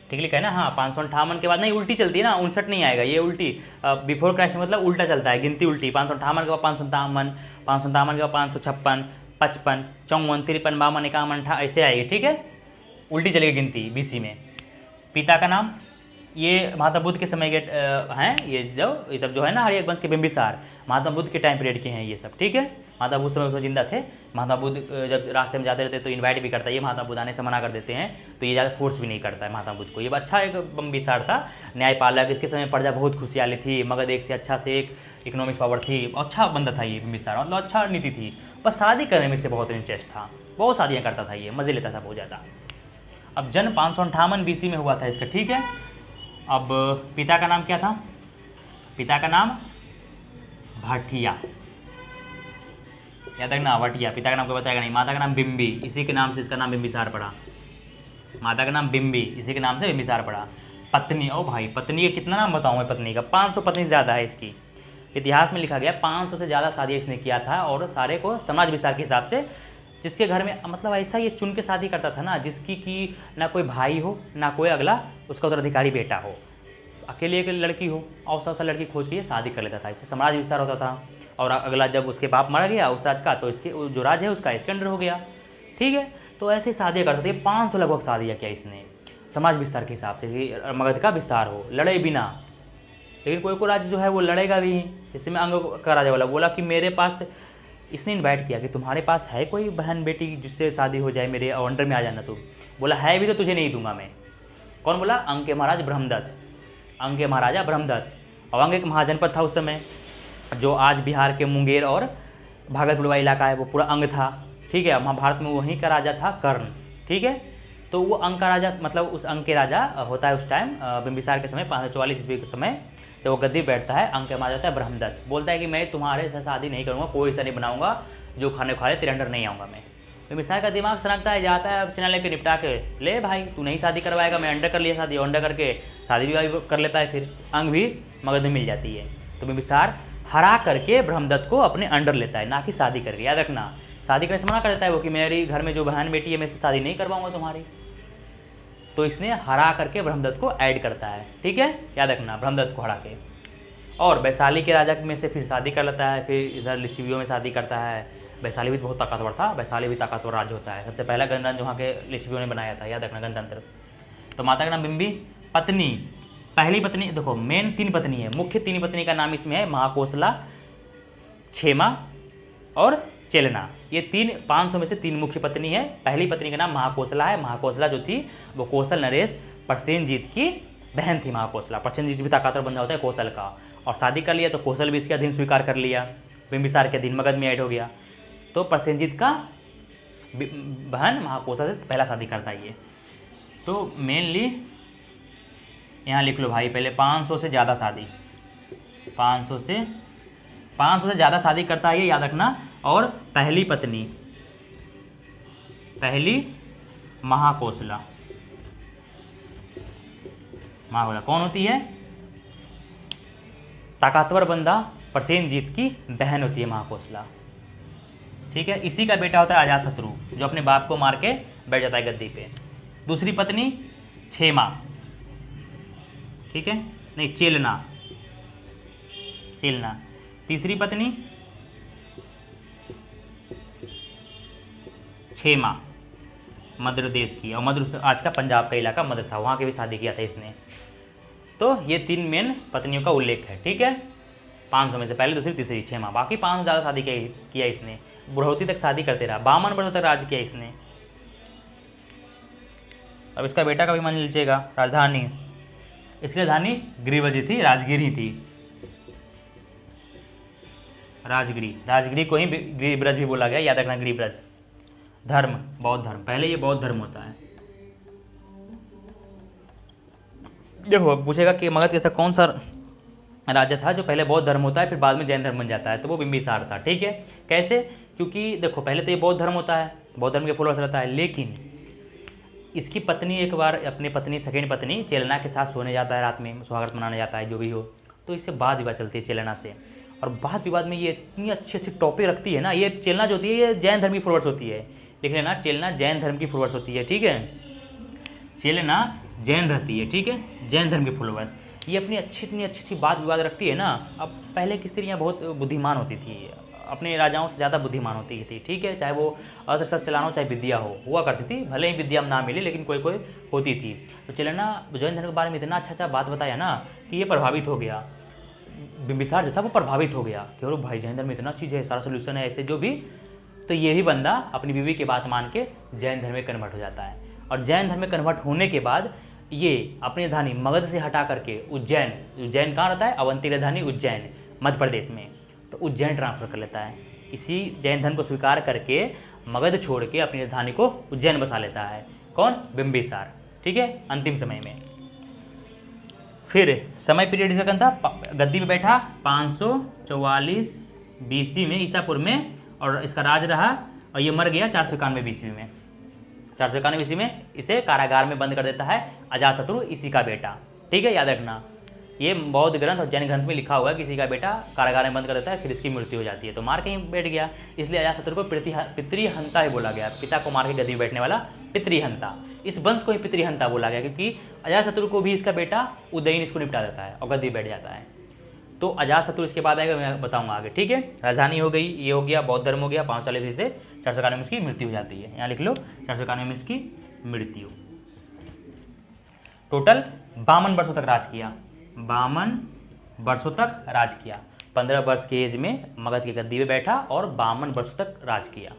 ठीक लिखा है ना? हाँ, 558 के बाद नहीं, उल्टी चलती है ना, 59 नहीं आएगा, ये उल्टी। बिफोर क्राइस्ट मतलब उल्टा चलता है, गिनती उल्टी। 558 के बाद 557, 557 के बाद 556, 55, 54, 53, 52, 51, 58 ऐसे आएगी, ठीक है। उल्टी चलेगी गिनती BC में। पिता का नाम, ये महात्मा बुद्ध के समय के हैं, ये सब जो है ना हर्यक वंश के बिंबिसार, महात्मा बुद्ध के टाइम पीरियड के हैं ये सब, ठीक है। महात्मा बुद्ध समय उसमें जिंदा थे। महात्मा बुद्ध जब रास्ते में जाते रहते तो इनवाइट भी करता है, ये महात्मा बुद्ध आने से मना कर देते हैं, तो ये ज़्यादा फोर्स भी नहीं करता है महात्मा बुद्ध को। ये अच्छा एक बिंबिसार था, न्यायपालक। इसके समय प्रजा बहुत खुशहाली थी, मगध एक से अच्छा से एक इकोनॉमिक्स पावर थी, अच्छा बंदा था ये बिंबिसार, मतलब अच्छा नीति थी। बस शादी करने में से बहुत इंटरेस्ट था, बहुत शादियाँ करता था ये, मज़े लेता था बहुत ज़्यादा। अब जन्म 558 BC में हुआ था इसका, ठीक है। अब पिता का नाम क्या था? पिता का नाम भाटिया, याद रखना, भाटिया। पिता का नाम कोई बताएगा नहीं। माता का नाम बिंबी, इसी के नाम से इसका नाम बिंबिसार पड़ा। माता का नाम बिंबी, इसी के नाम से बिंबिसार पड़ा। पत्नी, ओ भाई पत्नी का कितना नाम बताऊँ मैं? पत्नी का 500 पत्नी से ज़्यादा है इसकी। इतिहास में लिखा गया 500 से ज़्यादा शादियाँ इसने किया था, और सारे को समाज विस्तार के हिसाब से। जिसके घर में मतलब ऐसा ये चुन के शादी करता था ना, जिसकी कि ना कोई भाई हो ना कोई अगला उसका उत्तराधिकारी बेटा हो, अकेले एक लड़की हो, और सब लड़की खोज के ये शादी कर लेता था। इससे समाज विस्तार होता था, और अगला जब उसके बाप मर गया उस राज का, तो इसके जो राज है उसका इसके अंडर हो गया, ठीक है। तो ऐसे शादियाँ करते थे, 500 लगभग शादियाँ किया इसने समाज विस्तार के हिसाब से कि मगध का विस्तार हो, लड़े बिना। लेकिन कोई कोई राज्य जो है वो लड़ेगा भी। जैसे मैं अंग का राजा वाला बोला कि मेरे पास, इसने इनवाइट किया कि तुम्हारे पास है कोई बहन बेटी जिससे शादी हो जाए, मेरे अंडर में आ जाना तुम। बोला है भी तो तुझे नहीं दूंगा मैं। कौन बोला? अंग के महाराज ब्रह्मदत्त, अंग के महाराजा ब्रह्मदत्त। और अंग एक महाजनपद था उस समय, जो आज बिहार के मुंगेर और भागलपुर वाला इलाका है, वो पूरा अंग था, ठीक है। महाभारत में वहीं का राजा था कर्ण, ठीक है। तो वो अंग का राजा, मतलब उस अंग के राजा होता है उस टाइम बिंबिसार के समय 544 ईस्वी के समय, जब वो गद्दी बैठता है, अंग के महाराजा होता है ब्रह्मदत्त। बोलता है कि मैं तुम्हारे से शादी नहीं करूँगा, कोई ऐसा नहीं बनाऊंगा जो खाने खा ले, तेरे अंडर नहीं आऊँगा मैं। बिंबिसार का दिमाग सनकता है, जाता है, अब सेना लेकर निपटा के, ले भाई तू नहीं शादी करवाएगा, मैं अंडर कर लिया शादी, अंडर करके शादी भी कर लेता है, फिर अंग भी मगध में मिल जाती है। तो बिंबिसार हरा करके ब्रह्मदत्त को अपने अंडर लेता है, ना कि शादी करके। याद रखना, शादी करने से मना कर देता है वो कि मेरी घर में जो बहन बेटी है मैं इससे शादी नहीं करवाऊंगा तुम्हारी। तो इसने हरा करके ब्रह्मदत्त को ऐड करता है, ठीक है, याद रखना, ब्रह्मदत्त को हरा के। और वैशाली के राजा में से फिर शादी कर लेता है, फिर इधर लिच्छवियों में शादी करता है। वैशाली भी बहुत ताकतवर था, वैशाली भी ताकतवर राज्य होता है, सबसे पहला गणराज्य वहाँ के लिच्छवियों ने बनाया था, याद रखना, गणतंत्र। तो माता का नाम बिंबी। पत्नी, पहली पत्नी, देखो मेन 3 पत्नी है, मुख्य 3 पत्नी का नाम इसमें है महाकोसला, क्षेमा और चेलना। ये 500 में से 3 मुख्य पत्नी है। पहली पत्नी का नाम महाकोसला है। महाकोसला जो थी वो कौशल नरेश प्रसेनजीत की बहन थी। महाकोसला, प्रसेनजीत भी ताकतवर बंदा होता है कौशल का, और शादी कर लिया तो कौशल भी इसके अधीन स्वीकार कर लिया, बिंबिसार के अधीन मगध में ऐड हो गया। तो प्रसेनजीत का बहन महाकोसला से पहला शादी करता है ये। तो मेनली यहाँ लिख लो भाई, पहले 500 से ज़्यादा शादी, 500 से ज़्यादा शादी करता है ये, याद रखना। और पहली पत्नी, पहली महाकोसला, महाकोसला कौन होती है? ताकतवर बंदा प्रसेनजीत की बहन होती है महाकोसला, ठीक है। इसी का बेटा होता है अजातशत्रु, जो अपने बाप को मार के बैठ जाता है गद्दी पे। दूसरी पत्नी क्षेमा, ठीक है, नहीं चेलना, चेलना। तीसरी पत्नी क्षेमा, मद्र देश की, और मद्र आज का पंजाब का इलाका मद्र था, वहाँ के भी शादी किया था इसने। तो ये 3 मेन पत्नियों का उल्लेख है, ठीक है। 500 में से पहली, दूसरी, तीसरी, क्षेमा। बाकी 500 ज़्यादा शादी किया इसने, बुढ़ौती तक शादी करते रहा, 52 वर्षों तक राज किया इसने। अब इसका बेटा का भी मान लीजिएगा। राजधानी, इसकी राजधानी गिरिब्रज थी, राजगिर ही थी, राजगिरी। राजगिरी को ही गिरिब्रज भी बोला गया, याद रखना, गिरिब्रज। धर्म, बौद्ध धर्म, पहले ये बौद्ध धर्म होता है। देखो पूछेगा कि मगध के साथ कौन सा राज्य था जो पहले बौद्ध धर्म होता है फिर बाद में जैन धर्म बन जाता है, तो वो बिंबिसार था, ठीक है। कैसे? क्योंकि देखो पहले तो ये बौद्ध धर्म होता है, बौद्ध धर्म के फॉलोअर्स रहता है, लेकिन इसकी पत्नी एक बार अपनी पत्नी, सेकेंड पत्नी चेलना के साथ सोने जाता है, रात में स्वागत मनाने जाता है, जो भी हो। तो इससे वाद विवाद चलती है चेलना से, और वाद विवाद में ये इतनी अच्छी अच्छी टॉपिक रखती है ना। ये चेलना जो होती है ये जैन धर्म की फॉलोअर्स होती है, लिख लेना, चेलना जैन धर्म की फॉलोअर्स होती है, ठीक है। चेलना जैन रहती है, ठीक है, जैन धर्म की फॉलोअर्स। ये अपनी इतनी अच्छी बात विवाद रखती है ना। अब पहले की स्त्रियाँ बहुत बुद्धिमान होती थी, अपने राजाओं से ज़्यादा बुद्धिमान होती थी, ठीक है, चाहे वो अस्त्र चलाना हो चाहे विद्या हुआ करती थी, भले ही विद्या ना मिले लेकिन कोई कोई होती थी। तो चेलना जैन धर्म के बारे में इतना अच्छा बात बताया ना कि ये प्रभावित हो गया, बिंबिसार जो था वो प्रभावित हो गया कि अरे भाई जैन धर्म में इतना चीज़ है, सारा सोल्यूशन है, ऐसे जो भी। तो ये भी बंदा अपनी बीवी की बात मान के जैन धर्म में कन्वर्ट हो जाता है, और जैन धर्म में कन्वर्ट होने के बाद ये अपनी राजधानी मगध से हटा करके उज्जैन कहाँ रहता है? अवंती राजधानी उज्जैन, मध्य प्रदेश में, तो उज्जैन ट्रांसफ़र कर लेता है। इसी जैन धर्म को स्वीकार करके मगध छोड़ के अपनी राजधानी को उज्जैन बसा लेता है। कौन? बिंबिसार, ठीक है, अंतिम समय में। फिर समय पीरियड इसका कौन था? गद्दी पे बैठा 544 BC में, ईसापुर में, और इसका राज रहा, और ये मर गया 491 BC में। 491 BC में इसे कारागार में बंद कर देता है अजातशत्रु, इसी का बेटा, ठीक है, याद रखना। ये बौद्ध ग्रंथ और जैन ग्रंथ में लिखा हुआ है कि किसी का बेटा कारागार में बंद कर देता है, फिर इसकी मृत्यु हो जाती है। तो मार के ही बैठ गया, इसलिए अजातशत्रु को पितृहंता ही बोला गया। पिता को मार के गद्दी में बैठने वाला पितृहंता, इस वंश को ही पितृहंता बोला गया, क्योंकि अजातशत्रु को भी इसका बेटा उदयन इसको निपटा देता है और गद्दी बैठ जाता है। तो अजातशत्रु इसके बाद आएगा, मैं बताऊंगा आगे, ठीक है। राजधानी हो गई, ये हो गया, बौद्ध धर्म हो गया, 540 से 491 में इसकी मृत्यु हो जाती है। यहाँ लिख लो 491 में इसकी मृत्यु। टोटल 52 वर्षों तक राज किया, 52 वर्षों तक राज किया। 15 वर्ष की एज में मगध की गद्दी पे बैठा और 52 वर्षों तक राज किया।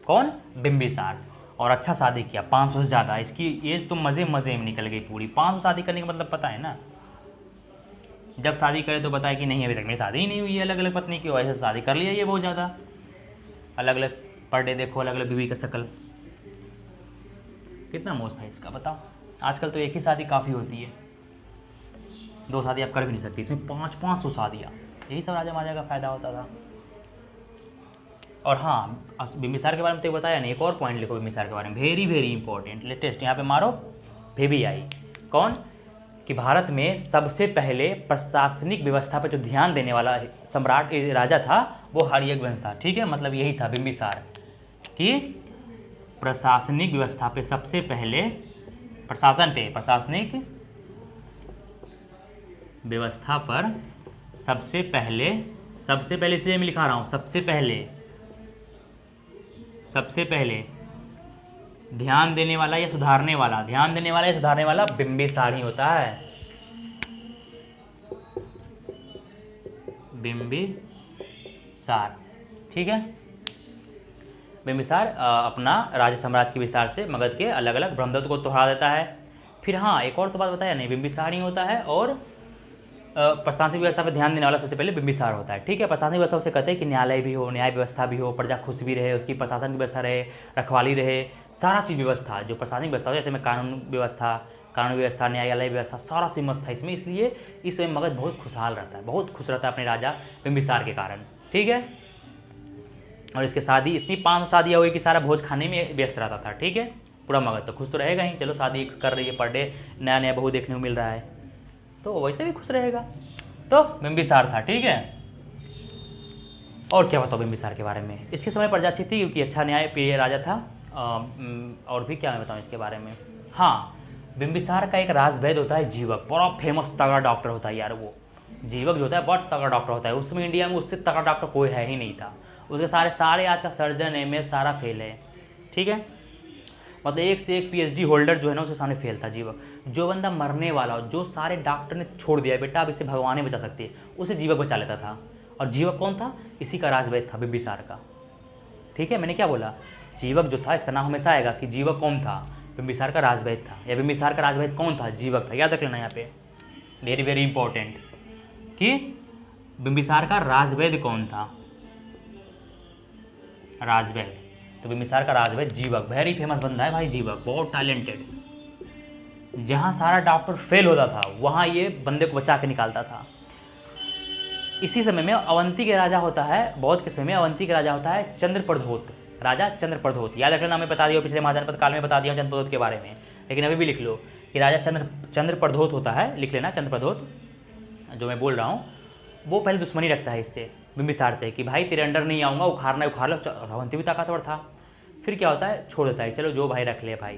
कौन? बिंबिसार। और अच्छा शादी किया, 500 से ज़्यादा। इसकी एज तो मज़े में निकल गई पूरी। 500 शादी करने का मतलब पता है ना, जब शादी करे तो बताए कि नहीं अभी तक मेरी शादी ही नहीं हुई है, अलग अलग पत्नी की वजह से शादी कर लिया ये बहुत ज़्यादा, अलग अलग पर डे देखो, अलग अलग बीवी का शक्ल, कितना मोज था इसका, बताओ। आजकल तो एक ही शादी काफ़ी होती है, 2 शादी आप कर भी नहीं सकती, इसमें 500 शादियाँ। यही सब राजा महाराजा का फ़ायदा होता था। और हाँ, बिंबिसार के बारे में तो बताया नहीं, एक और पॉइंट लिखो बिंबिसार के बारे में, वेरी इंपॉर्टेंट, लेटेस्ट, यहाँ पे मारो VBI। कौन? कि भारत में सबसे पहले प्रशासनिक व्यवस्था पर जो ध्यान देने वाला सम्राट राजा था वो हर्यक वंश था, ठीक है, मतलब यही था बिंबिसार, कि प्रशासनिक व्यवस्था पे सबसे पहले, प्रशासनिक व्यवस्था पर सबसे पहले इसलिए मैं लिखा रहा हूँ, सबसे पहले ध्यान देने वाला या सुधारने वाला बिंबिसार ही होता है। बिंबिसार, ठीक है। बिंबिसार अपना राज्य साम्राज्य के विस्तार से मगध के अलग अलग ब्रह्मदत्त को तोड़ा देता है। फिर हाँ, एक और तो बात बताया नहीं, बिंबिसार ही होता है। और प्रशासनिक व्यवस्था पर ध्यान देने वाला सबसे पहले बिंबिसार होता है, ठीक है। प्रशासनिक व्यवस्था उसे कहते हैं कि न्यायालय भी हो, न्याय व्यवस्था भी हो, प्रजा खुश भी रहे, उसकी प्रशासन की व्यवस्था रहे, रखवाली रहे, सारा चीज़ व्यवस्था जो प्रशासनिक व्यवस्था हो, जैसे में कानून व्यवस्था, न्यायालय व्यवस्था, सारा चीज मस्त था इसमें। इसलिए इस समय मगध बहुत खुशहाल रहता है, बहुत खुश रहता है अपने राजा बिंबिसार के कारण, ठीक है। और इसके शादी, इतनी 500 शादियाँ हुई कि सारा भोज खाने में व्यस्त रहता था, ठीक है। पूरा मगध तो खुश तो रहेगा ही, चलो शादी कर रही है, पर डे नया नया बहू देखने को मिल रहा है, तो वैसे भी खुश रहेगा। तो बिंबिसार था, ठीक है। और क्या बताओ बिंबिसार के बारे में? इसके समय प्रजा अच्छी थी क्योंकि अच्छा न्याय प्रिय राजा था। और भी क्या मैं बताऊँ इसके बारे में? हाँ, बिंबिसार का एक राजवैद होता है जीवक, बड़ा फेमस तगड़ा डॉक्टर होता है यार। वो जीवक जो होता है बहुत तगड़ा डॉक्टर होता है। उसमें इंडिया में उससे तगड़ा डॉक्टर कोई है ही नहीं था। उसके सारे आज का सर्जन MS सारा फेल है, ठीक है। मतलब एक से एक PhD होल्डर जो है ना, उसके सामने फेल था जीवक। जो बंदा मरने वाला हो, जो सारे डॉक्टर ने छोड़ दिया बेटा अब इसे भगवान ही बचा सकती है, उसे जीवक बचा लेता था। और जीवक कौन था? इसी का राजवैद था, बिंबिसार का, ठीक है। मैंने क्या बोला? जीवक जो था, इसका नाम हमेशा आएगा कि जीवक कौन था? बिंबिसार का राजवैद था। या बिंबिसार का राजवैद कौन था? जीवक था। याद रख लेना यहाँ पे, वेरी वेरी इंपॉर्टेंट, कि बिंबिसार का राजवैद कौन था? राजवैद। तो बिंबिसार का राजवैद जीवक, वेरी फेमस बंदा है भाई जीवक, बहुत टैलेंटेड। जहाँ सारा डॉक्टर फेल होता था वहाँ ये बंदे को बचा के निकालता था। इसी समय में अवंती के राजा होता है, बौद्ध के समय में अवंती के राजा होता है चंद्रप्रद्योत, राजा चंद्रप्रद्योत। याद रखना, मैं बता दिया पिछले महाजनपद काल में बता दिया चंद्रप्रद्योत के बारे में, लेकिन अभी भी लिख लो कि राजा चंद्रप्रद्योत होता है, लिख लेना चंद्रप्रद्योत। जो मैं बोल रहा हूँ वो पहले दुश्मनी रखता है इससे, बिंबिसार से, कि भाई तेरे अंडर नहीं आऊँगा, उखाड़ लो। अवंती भी ताकतवर था। फिर क्या होता है? छोड़ देता है, चलो जो भाई रख ले भाई।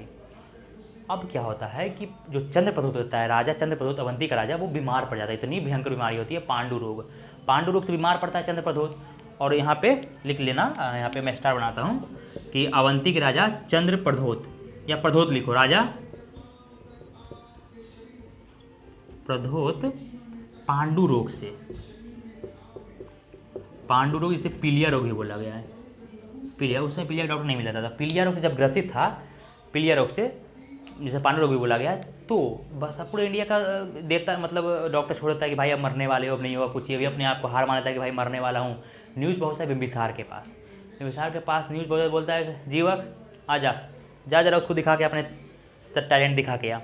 अब क्या होता है कि जो चंद्रप्रद्योत होता है, राजा चंद्रप्रद्योत अवंती का राजा, वो बीमार पड़ जाता है। इतनी भयंकर बीमारी होती है पांडु रोग। पांडु रोग से बीमार पड़ता है चंद्रप्रद्योत। और यहाँ पे लिख लेना, यहाँ पे मैं स्टार बनाता हूँ कि अवंती के राजा चंद्रप्रद्योत, या प्रद्योत लिखो, राजा प्रद्योत पांडु रोग से, पांडु रोग इसे पीलिया रोग भी बोला गया है। पीलिया, उसमें पीलिया डॉक्टर नहीं मिला था। पीलिया रोग से जब ग्रसित था, पीलिया रोग से, जिसे पांडु रोग भी बोला गया है, तो बस अब पूरे इंडिया का देवता, मतलब डॉक्टर छोड़ देता है कि भाई अब मरने वाले हो, अब नहीं होगा कुछ। ये भी अपने आप को हार मानता है कि भाई मरने वाला हूँ। न्यूज़ पहुँचता है बिंबिसार के पास। बिंबिसार के पास न्यूज़ बोलता है जीवक आ जा जरा उसको दिखा के, अपने टैलेंट दिखा के आ।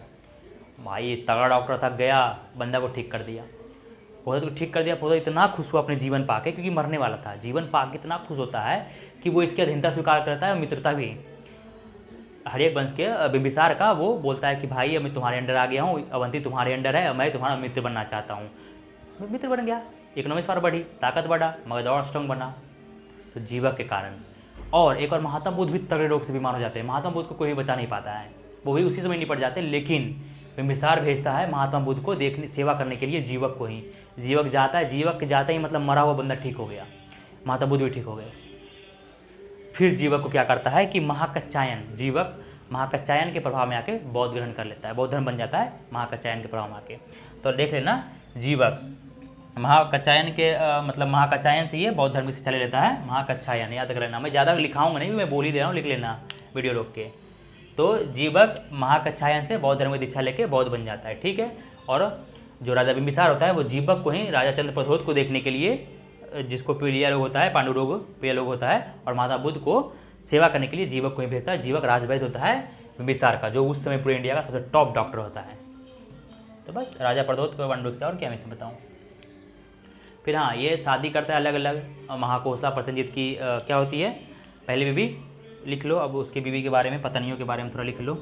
भाई तगड़ा डॉक्टर था, गया बंदा को ठीक कर दिया। पौधे को ठीक कर दिया। पौधा इतना खुश हुआ अपने जीवन पाके, क्योंकि मरने वाला था। जीवन पाके इतना खुश होता है कि वो इसकी अधीनता स्वीकार करता है और मित्रता भी। हर्यक वंश के बिंबिसार का वो बोलता है कि भाई अब मैं तुम्हारे अंडर आ गया हूँ, अवंती तुम्हारे अंडर है, मैं तुम्हारा मित्र बनना चाहता हूँ। मित्र बन गया, इकोनॉमिक्स पावर बढ़ी, ताकत बढ़ा, मगध और स्ट्रॉन्ग बना, तो जीवक के कारण। और एक और महात्मा बुद्ध भी तगड़े रोग से बीमार हो जाते हैं। महात्मा बुद्ध को कोई बचा नहीं पाता है, वो भी उसी समय निपट जाते हैं। लेकिन बिंबिसार भेजता है महात्मा बुद्ध को देखने, सेवा करने के लिए जीवक को ही। जीवक जाता है, जीवक के जाते ही मतलब मरा हुआ बंदा ठीक हो गया, महात्मा बुद्ध भी ठीक हो गए। फिर जीवक को क्या करता है कि महाकच्चायन, जीवक महाकच्चायन के प्रभाव में आके बौद्ध ग्रहण कर लेता है, बौद्ध धर्म बन जाता है महाकच्चायन के प्रभाव में आके। तो देख लेना, जीवक महाकच्चायन के मतलब महाकच्चायन से ये बौद्ध धर्म से चले लेता है। महाकच्चायन याद कर लेना, मैं ज़्यादा लिखाऊंगा नहीं, मैं बोल ही दे रहा हूँ, लिख लेना वीडियो रोक के। तो जीवक महाकच्चायन से बौद्ध धर्म की दीक्षा लेके बौद्ध बन जाता है, ठीक है। और जो राजा बिंबिसार होता है वो जीवक को ही राजा चंद्रप्रद्योत को देखने के लिए, जिसको पीलिया रोग होता है, पांडु रोग पीलिया रोग होता है, और माता बुद्ध को सेवा करने के लिए जीवक को ही भेजता है। जीवक राजवैद्य होता है बिंबिसार का, जो उस समय पूरे इंडिया का सबसे टॉप डॉक्टर होता है। तो बस राजा प्रद्योत को वनडुक से, और क्या मैं इसे बताऊँ। फिर हाँ, ये शादी करता है अलग अलग। महाकोसला प्रसेनजीत की क्या होती है, पहली बीवी लिख लो। अब उसकी बीवी के बारे में, पत्नियों के बारे में थोड़ा लिख लो,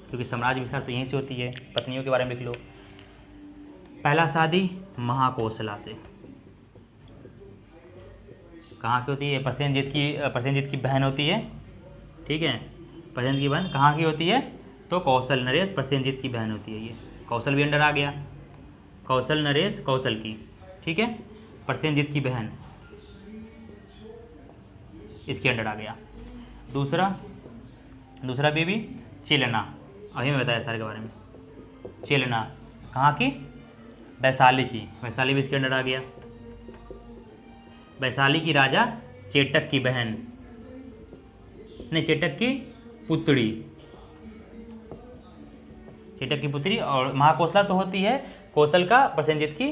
क्योंकि साम्राज्य विस्तार तो यहीं से होती है। पत्नियों के बारे में लिख लो। पहला शादी महाकोसला से, कहाँ की होती है? प्रसेनजीत की बहन होती है, ठीक है। प्रसेनजीत की बहन कहाँ की होती है? तो कौशल नरेश प्रसेनजीत की बहन होती है। ये कौशल भी अंडर आ गया, कौशल नरेश कौशल की, ठीक है, प्रसेनजीत की बहन, इसके अंडर आ गया। दूसरा बीबी चेलना, अभी मैं बताया सारे के बारे में। चेलना कहाँ की? वैशाली की, वैशाली भी इसके अंडर आ गया। वैशाली की राजा चेटक की बहन, नहीं चेटक की पुत्री, चेटक की पुत्री। और महाकोसला तो होती है कौशल का प्रसेनजीत की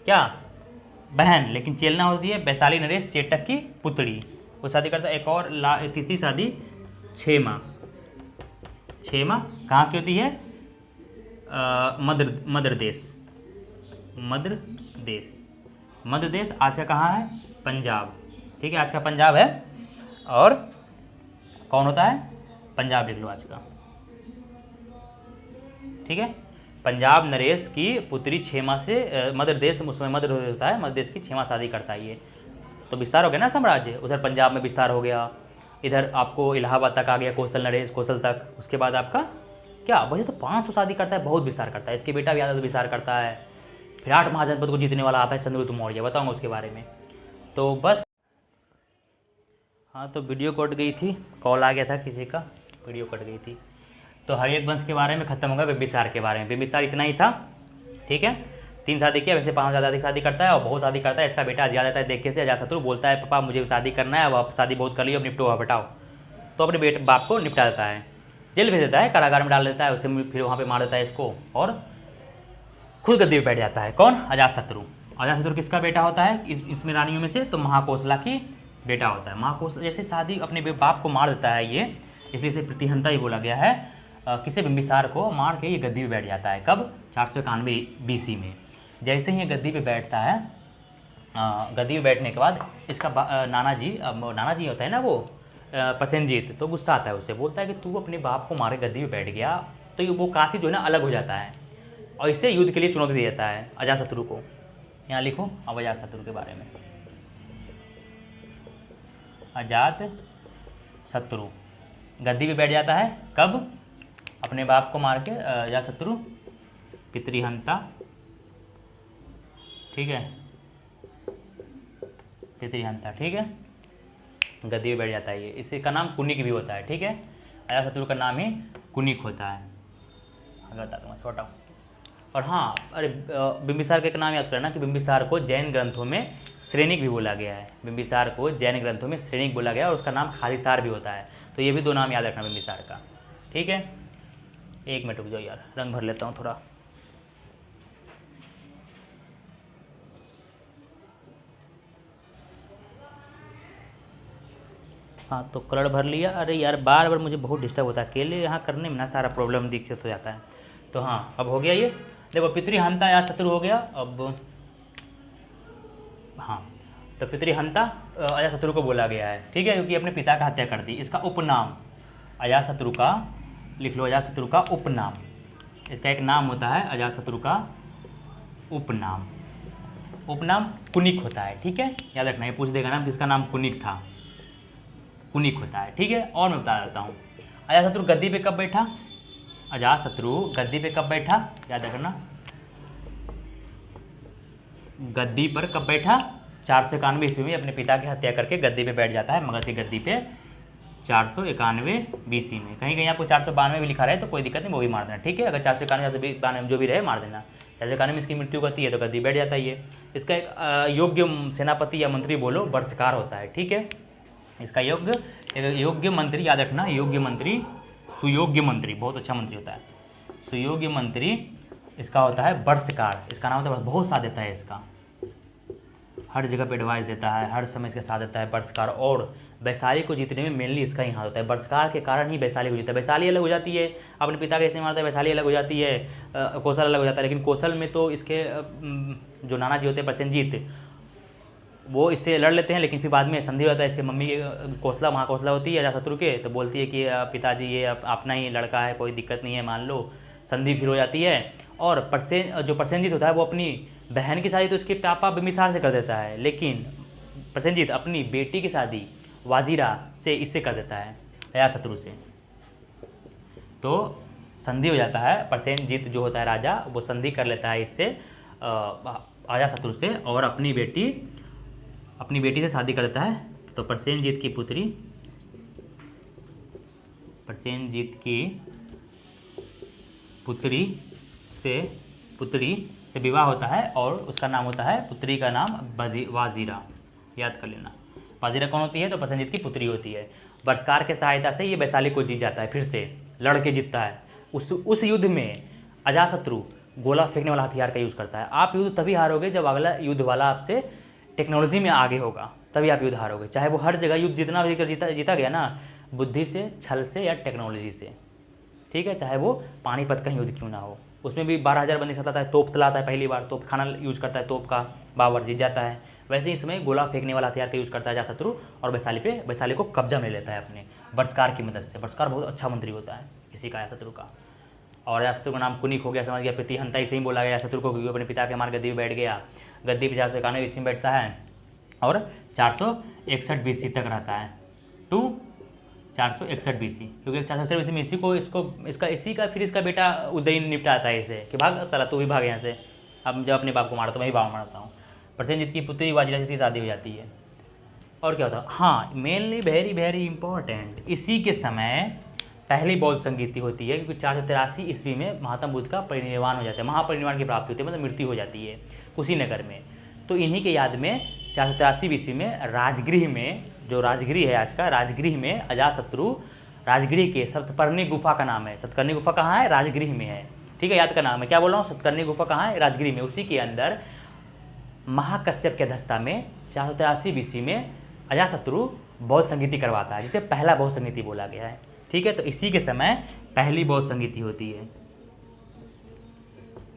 क्या बहन, लेकिन चेलना होती है वैशाली नरेश चेटक की पुत्री। वो शादी करता है। एक और तीसरी शादी छेमा, छेमा कहाँ की होती है? मध्य देश आज का कहाँ है? पंजाब, ठीक है, आज का पंजाब है। और कौन होता है? पंजाब लिख लो आज का, ठीक है। पंजाब नरेश की पुत्री छेमा से मध्य देश, उसमें मध्य होता है, मध्य देश की छेमा शादी करता है। ये तो विस्तार हो गया ना साम्राज्य, उधर पंजाब में विस्तार हो गया, इधर आपको इलाहाबाद तक आ गया कौशल नरेश, कौशल तक। उसके बाद आपका क्या, वैसे तो 500 शादी करता है, बहुत विस्तार करता है। इसके बेटा भी आता है तो विस्तार करता है। फिर 8 महाजनपद को जीतने वाला आता है चंद्रगुप्त मौर्य, बताऊंगा उसके बारे में। तो बस, हाँ तो वीडियो कट गई थी, कॉल आ गया था किसी का, वीडियो कट गई थी। तो हर्षवर्धन वंश के बारे में खत्म होगा। बिम्बिसार के बारे में, बिम्बिसार इतना ही था, ठीक है। 3 शादी किया, वैसे 5 ज़्यादा शादी करता है और बहुत शादी करता है। इसका बेटा आज आ जाता है देखे से, अजातशत्रु बोलता है पापा मुझे शादी करना है, अब शादी बहुत कर ली, अब निपटो, हटाओ। तो अपने बाप को निपटा देता है, जेल भेज देता है, कारागार में डाल देता है उसे, फिर वहाँ पे मार देता है इसको, और खुद गद्दी पे बैठ जाता है। कौन? अजातशत्रु। अजातशत्रु किसका बेटा होता है इसमें रानियों में से? तो महाकोसला की बेटा होता है। महाकोसला जैसे शादी अपने बाप को मार देता है ये, इसलिए इसे प्रतिहंता ही बोला गया है। किसे? बिम्बिसार को मार के ये गद्दी पे बैठ जाता है। कब? 491 BC में। जैसे ही ये गद्दी पे बैठता है, गद्दी पे बैठने के बाद इसका नाना जी होता है ना वो प्रसेनजीत, तो गुस्सा आता है उसे, बोलता है कि तू अपने बाप को मारे गद्दी पे बैठ गया। तो वो काशी जो है ना अलग हो जाता है और इससे युद्ध के लिए चुनौती दे देता है अजातशत्रु को। यहाँ लिखो अब अजातशत्रु के बारे में। अजातशत्रु गद्दी पे बैठ जाता है कब? अपने बाप को मार के अजातशत्रु पितृहंता, ठीक है, पितृहंता, ठीक है, गद्दी पे बैठ जाता है ये। इसी का नाम कुनिक भी होता है, ठीक है। अजातशत्रु का नाम ही कुनिक होता है। अगर बता दूँगा, छोटा। और हाँ, अरे बिम्बिसार का एक नाम याद करना कि बिम्बिसार को जैन ग्रंथों में श्रेणिक भी बोला गया है। बिम्बिसार को जैन ग्रंथों में श्रेणिक बोला गया है और उसका नाम खालिसार भी होता है। तो ये भी 2 नाम याद रखना बिम्बिसार का, ठीक है। 1 मिनट रुक जाओ यार, रंग भर लेता हूँ थोड़ा। हाँ तो कलर भर लिया। अरे यार बार बार मुझे बहुत डिस्टर्ब होता है, अकेले यहाँ करने में ना सारा प्रॉब्लम दिक्कत हो जाता है। तो हाँ अब हो गया ये, देखो पितृहंता अजातशत्रु हो गया। अब हाँ, तो पितृहंता अजातशत्रु को बोला गया है, ठीक है, क्योंकि अपने पिता का हत्या कर दी। इसका उपनाम अजातशत्रु का, लिख लो अजातशत्रु का उपनाम, इसका एक नाम होता है अजातशत्रु का उपनाम। उपनाम कुनिक होता है, ठीक है, याद रखना। ये पूछ देगा नाम किसका नाम कुनिक था, कुनिक होता है, ठीक है। और मैं बता देता हूँ अजातशत्रु गद्दी पे कब बैठा, अजातशत्रु गद्दी पे कब बैठा, याद रखना। गद्दी पर कब बैठा? 491 ईस्वी में अपने पिता की हत्या करके गद्दी पे बैठ जाता है, मगध की गद्दी पे 491 BC में। कहीं कहीं आपको 492 भी लिखा रहे तो कोई दिक्कत नहीं, वो भी मार देना, ठीक है। अगर 491 492 जो भी रहे मार देना। 491 में इसकी मृत्यु होती है तो गद्दी बैठ जाता है ये। इसका एक योग्य सेनापति या मंत्री बोलो वर्षकार होता है, ठीक है। इसका योग्य मंत्री, याद रखना, योग्य मंत्री, सुयोग्य मंत्री, बहुत अच्छा मंत्री होता है। सुयोग्य मंत्री इसका होता है वर्षकार, इसका नाम होता है, बहुत साथ देता है इसका, हर जगह पे एडवाइस देता है, हर समय इसका साथ देता है वर्षकार। और वैशाली को जीतने में मेनली इसका ही हाथ होता है, वर्षकार के कारण ही वैशाली को जीता है। वैशाली अलग हो जाती है, अपने पिता के ऐसे मारता है, वैशाली अलग हो जाती है, कौशल अलग हो जाता है। लेकिन कौशल में तो इसके जो नाना जी होते हैं प्रसेनजीत, वो इससे लड़ लेते हैं, लेकिन फिर बाद में संधि होता है। इसके मम्मी की कौशला, महाकौशला होती है अजातशत्रु के, तो बोलती है कि पिताजी ये अपना ही लड़का है, कोई दिक्कत नहीं है, मान लो। संधि फिर हो जाती है। और जो प्रसेनजीत होता है वो अपनी बहन की शादी तो इसके पापा बिम्बिसार से कर देता है, लेकिन प्रसेनजीत अपनी बेटी की शादी वाजीरा से इससे कर देता है, अजातशत्रु से। तो संधि हो जाता है, प्रसेनजीत जो होता है राजा, वो संधि कर लेता है इससे अजातशत्रु से और अपनी बेटी से शादी करता है। तो प्रसेनजीत की पुत्री से विवाह होता है और उसका नाम होता है, पुत्री का नाम वाजीरा, याद कर लेना। वाजीरा कौन होती है? तो प्रसेनजीत की पुत्री होती है। बर्षकार के सहायता से ये वैशाली को जीत जाता है, फिर से लड़ के जीतता है। उस युद्ध में अजातशत्रु गोला फेंकने वाला हथियार का यूज़ करता है। आप युद्ध तभी हारोगे जब अगला युद्ध वाला आपसे टेक्नोलॉजी में आगे होगा, तभी आप युद्ध हारोगे। चाहे वो हर जगह युद्ध जितना भी जीता गया ना, बुद्धि से, छल से या टेक्नोलॉजी से, ठीक है। चाहे वो पानीपत का युद्ध क्यों ना हो, उसमें भी 12,000 बंदी चलाता है, तोप चलाता है, पहली बार तोप खाना यूज़ करता है, तोप का बाबर जीत जाता है। वैसे ही इसमें गोला फेंकने वाला हथियार का यूज़ करता है अजातशत्रु और वैशाली को कब्जा में लेता है अपने बर्षकार की मदद से। बर्षकार बहुत अच्छा मंत्री होता है इसी का, अजातशत्रु का। और अजातशत्रु का नाम कुनिक हो गया, समझ गया, प्रतिहंता इसे ही बोला गया अजातशत्रु को, क्योंकि अपने पिता के मार गद्दी पर बैठ गया। गद्दी पर 491 ईस्वी में बैठता है और 461 BC तक रहता है, टू 461 BC, क्योंकि 461 BC में इसी का फिर इसका बेटा उदयन निपटाता है इसे कि भाग चला, तू भी भाग यहाँ से, अब जब अपने बाप को मारा तो मैं भी बाप मारता हूँ। प्रसेनजीत की पुत्री वाजिरा से इसकी शादी हो जाती है। और क्या होता है? हाँ, मेनली वेरी इंपॉर्टेंट, इसी के समय पहली बौद्ध संगीति होती है, क्योंकि 483 ईस्वी में महात्मा बुद्ध का परिनिर्वाण हो जाता है, महापरिनिर्वाण की प्राप्ति होती है, मतलब मृत्यु हो जाती है कुशीनगर में। तो इन्हीं के याद में 483 ईस्वी में राजगृह में, जो राजगृह है आज का, राजगृह में अजातशत्रु, राजगृह के सप्तपर्णी गुफा का नाम है, सप्तपर्णी गुफा कहाँ है? राजगृह में है, ठीक है, याद का नाम है। क्या बोल रहा हूँ? सप्तपर्णी गुफा कहाँ है? राजगृह में। उसी के अंदर महाकश्यप के अध्यक्षता में 483 BC में अजातशत्रु बौद्ध संगीति करवाता है, जिसे पहला बौद्ध संगीति बोला गया है, ठीक है। तो इसी के समय पहली बौद्ध संगीति होती है,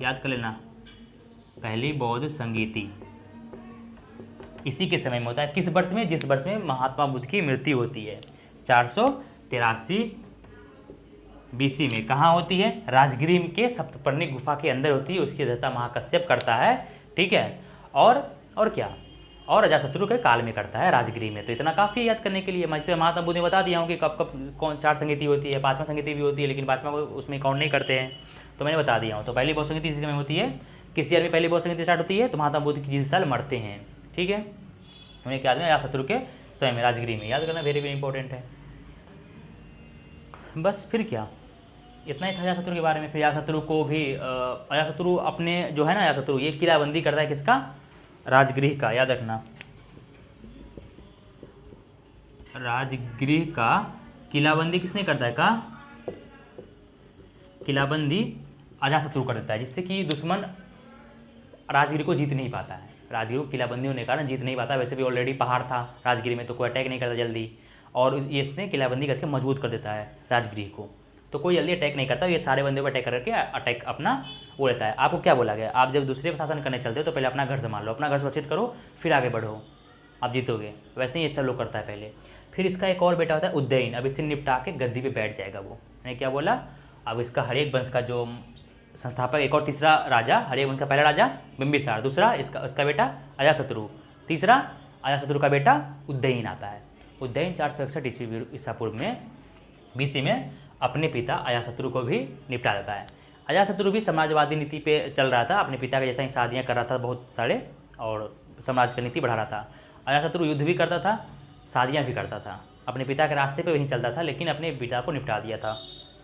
याद कर लेना, पहली बौद्ध संगीति इसी के समय में होता है। किस वर्ष में? जिस वर्ष में महात्मा बुद्ध की मृत्यु होती है, 483 BC में। कहाँ होती है? राजगृह के सप्तपर्णी गुफा के अंदर होती है, उसकी अध्यक्षता महाकश्यप करता है, ठीक है। और क्या? और अजातशत्रु के काल में करता है राजगृह में। तो इतना काफ़ी है याद करने के लिए। मैं इसे महात्मा बुद्ध ने बता दिया हूँ कि कब कौन 4 संगीति होती है, 5वां संगीति भी होती है, लेकिन 5वां को उसमें काउंट नहीं करते हैं, तो मैंने बता दिया हूँ। तो पहली बौद्ध संगीति इसी समय होती है। किस ईयर में पहली बौद्ध संगीति स्टार्ट होती है? तो महात्मा बुद्ध जिस साल मरते हैं, ठीक है, उन्हें क्या में अजातशत्रु के समय में राजगृह में, याद करना वेरी इंपॉर्टेंट है। बस फिर क्या, इतना ही था अजातशत्रु के बारे में। फिर अजातशत्रु अपने जो है ना, अजातशत्रु ये किलाबंदी करता है किसका? राजगृह का, याद रखना, राजगृह का किलाबंदी किसने करता है? किलाबंदी अजातशत्रु कर देता है, जिससे कि दुश्मन राजगृह को जीत नहीं पाता है। राजगृह को किलाबंदी होने के कारण जीत नहीं पाता। वैसे भी ऑलरेडी पहाड़ था राजगृह में, तो कोई अटैक नहीं करता जल्दी, और ये इसने किलाबंदी करके मजबूत कर देता है राजगृह को, तो कोई जल्दी अटैक नहीं करता। ये सारे बंदे पर अटैक करके अटैक अपना वो लेता है। आपको क्या बोला गया? आप जब दूसरे पर शासन करने चलते हो तो पहले अपना घर संभाल लो, अपना घर सुरक्षित करो, फिर आगे बढ़ो, आप जीतोगे। वैसे ही ये सब लोग करता है पहले। फिर इसका एक और बेटा होता है उदयन, अब इसे निपटा के गद्दी पे बैठ जाएगा वो। मैंने क्या बोला? अब इसका हरेक वंश का जो संस्थापक, एक और तीसरा राजा, हरेक वंश का पहला राजा बिंबिसार, दूसरा उसका बेटा अजातशत्रु, तीसरा अजातशत्रु का बेटा उदयन आता है। उदयन 461 ईसा पूर्व में BC में अपने पिता अजातशत्रु को भी निपटा देता है। अजातशत्रु भी समाजवादी नीति पे चल रहा था, अपने पिता के जैसा ही शादियाँ कर रहा था बहुत सारे, और समाज का नीति बढ़ा रहा था। अजातशत्रु युद्ध भी करता था, शादियाँ भी करता था, अपने पिता के रास्ते पे वहीं चलता था, लेकिन अपने पिता को निपटा दिया था,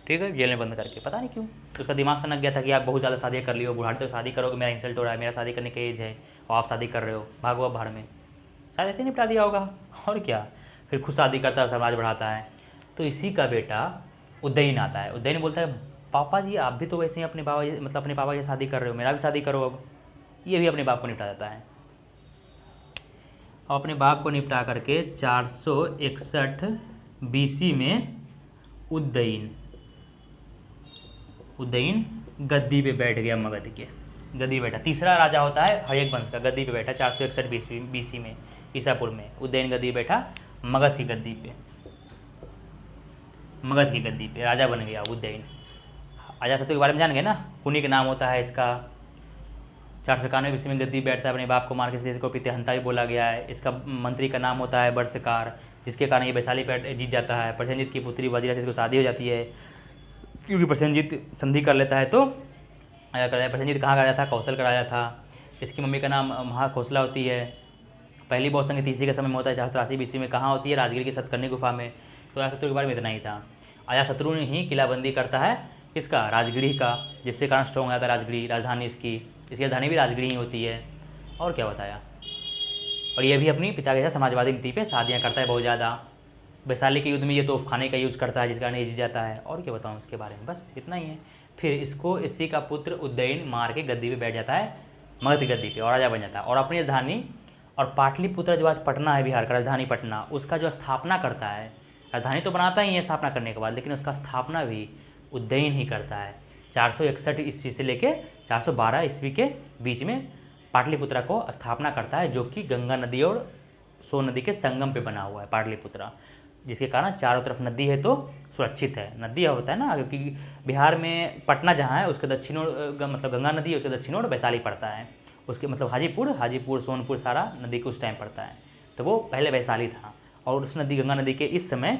ठीक है, जेल में बंद करके। पता नहीं क्यों, तो उसका दिमाग सनक गया था कि आप बहुत ज़्यादा शादियाँ कर लियो, बुढ़ाते हो शादी करोगे, मेरा इंसल्ट हो रहा है, मेरा शादी करने की एज है और आप शादी कर रहे हो, भागो अब बाहर में, शायद ऐसे निपटा दिया होगा। और क्या, फिर खुद शादी करता है, समाज बढ़ाता है। तो इसी का बेटा उदयन आता है। उदयन बोलता है, पापा जी आप भी तो वैसे ही अपने बाबा, मतलब अपने पापा की शादी कर रहे हो, मेरा भी शादी करो अब। ये भी अपने बाप को निपटा देता है। और अपने बाप को निपटा करके 461 BC में उदयन गद्दी पे बैठ गया, मगध के गद्दी पे बैठा। तीसरा राजा होता है हर्यक वंश का, गद्दी पे बैठा 461 BC में, ईसा पूर्व में उदयन गद्दी पे बैठा, मगध की गद्दी पे राजा बन गया उदयन। अजातशत्रु के बारे में जान गए ना, कुनी का नाम होता है इसका। 491 BC में गद्दी बैठता है, अपने बाप को मार के इसको प्रतिहंता भी बोला गया है। इसका मंत्री का नाम होता है वर्षकार, जिसके कारण ये वैशाली पे जीत जाता है। प्रसेनजीत की पुत्री वाजिरा से इसको शादी हो जाती है, क्योंकि प्रसेनजीत संधि कर लेता है। तो प्रसेनजीत कहाँ का राजा था? कौशल का राजा था। इसकी मम्मी का नाम महाखोसला होती है। पहली बौद्ध संधि तीसरी के समय में होता है 483 BC में। कहाँ होती है? राजगीर की सतकर्णी गुफा में। तो अजातशत्रु के बारे में इतना ही था। अजातशत्रु ने ही किलाबंदी करता है किसका? राजगीर का, जिससे कारण स्ट्रॉन्ग हो जाता है राजगीर, राजधानी इसकी राजधानी भी राजगीर ही होती है। और क्या बताया? और ये भी अपनी पिता के साथ समाजवादी नीति पे शादियाँ करता है बहुत ज़्यादा। वैशाली के युद्ध में ये तोपखाने का यूज़ करता है, जिस कारण ये जीत जाता है। और क्या बताऊँ इसके बारे में? बस इतना ही है। फिर इसको इसी का पुत्र उदयन मार के गद्दी पे बैठ जाता है, मगध की गद्दी पे, और राजा बन जाता है। और अपनी राजधानी और पाटलिपुत्र जो आज पटना है बिहार का राजधानी पटना, उसका जो स्थापना करता है, राजधानी तो बनाता ही है स्थापना करने के बाद, लेकिन उसका स्थापना भी उदयन ही करता है। 461 ईस्वी से लेके 412 ईस्वी के बीच में पाटलिपुत्रा को स्थापना करता है, जो कि गंगा नदी और सोन नदी के संगम पे बना हुआ है पाटलिपुत्रा, जिसके कारण चारों तरफ नदी है तो सुरक्षित है। नदी होता है ना, क्योंकि बिहार में पटना जहाँ है उसके दक्षिण ओर मतलब गंगा नदी है, उसके दक्षिण ओर वैशाली पड़ता है, उसके मतलब हाजीपुर सोनपुर सारा नदी को उस टाइम पड़ता है। तो वो पहले वैशाली था, और उस नदी गंगा नदी के इस समय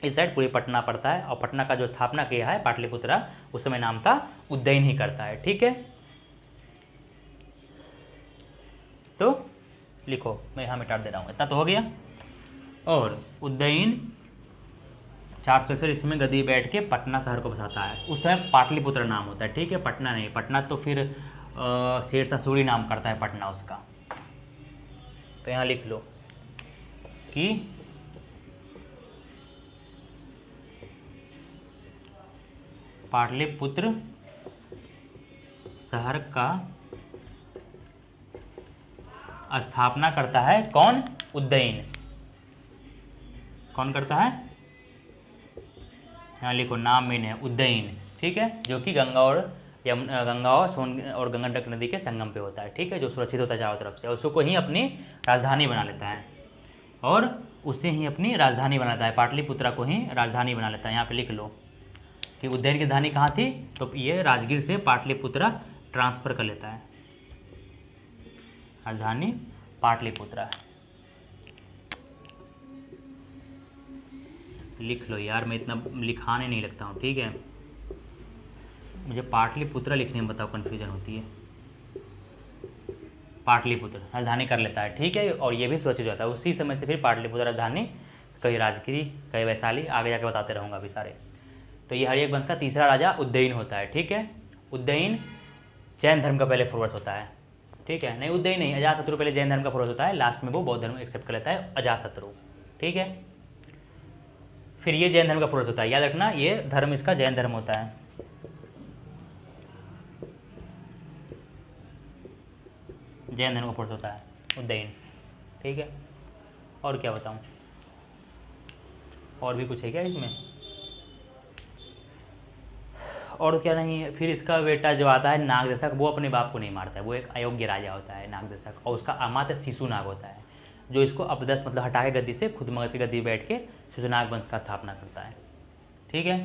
इस साइड पूरी पटना पड़ता है। और पटना का जो स्थापना किया है पाटलिपुत्रा, उस समय नाम था उदयन ही करता है। ठीक है, तो लिखो, मैं यहाँ मिटा दे रहा हूँ, इतना तो हो गया। और उदयन 461 ईस्वी में गद्दी बैठ के पटना शहर को बसाता है। उस समय पाटलिपुत्र नाम होता है। ठीक है, पटना नहीं, पटना तो फिर शेरशाह सूरी नाम करता है पटना उसका। तो यहाँ लिख लो कि पाटलिपुत्र शहर का स्थापना करता है कौन? उदयन। कौन करता है? यहाँ लिखो, नाम में है उदयन। ठीक है, जो कि गंगा और सोन और गंगा नदी के संगम पे होता है। ठीक है, जो सुरक्षित होता है चारों तरफ से, उसको ही अपनी राजधानी बना लेता है, और उससे ही अपनी राजधानी बनाता है। पाटलिपुत्रा को ही राजधानी बना लेता है। यहाँ पे लिख लो कि उदयन की राजधानी कहाँ थी, तो ये राजगीर से पाटलिपुत्रा ट्रांसफ़र कर लेता है, राजधानी पाटलिपुत्रा। लिख लो यार, मैं इतना लिखाने नहीं लगता हूँ। ठीक है, मुझे पाटलिपुत्रा लिखने में बताओ कन्फ्यूजन होती है। पाटलिपुत्र राजधानी कर लेता है। ठीक है, और ये भी सुरक्षित हो जाता है। उसी समय से फिर पाटलिपुत्र राजधानी, कहीं राजगिरी कहीं वैशाली, आगे जाके बताते रहूँगा अभी सारे। तो ये हरियक वंश का तीसरा राजा उदयन होता है। ठीक है, उदयन जैन धर्म का पहले फॉरवर्स होता है। ठीक है, नहीं उदयन नहीं, अजातशत्रु पहले जैन धर्म का फॉरवर्स होता है, लास्ट में वो बौद्ध धर्म एक्सेप्ट कर लेता है, अजातशत्रु। ठीक है, फिर ये जैन धर्म का फॉरवर्स होता है। याद रखना, ये धर्म इसका जैन धर्म होता है। जैन धर्म का फॉरवर्स होता है उदयन। ठीक है, और क्या बताऊं? और भी कुछ है क्या इसमें? और क्या नहीं है। फिर इसका बेटा जो आता है नागदशक, वो अपने बाप को नहीं मारता है, वो एक अयोग्य राजा होता है नागदशक, और उसका अमात्य शिशुनाग होता है, जो इसको अपदस मतलब हटा के गद्दी से खुद मगध की गद्दी बैठ के शिशुनाग वंश का स्थापना करता है। ठीक है,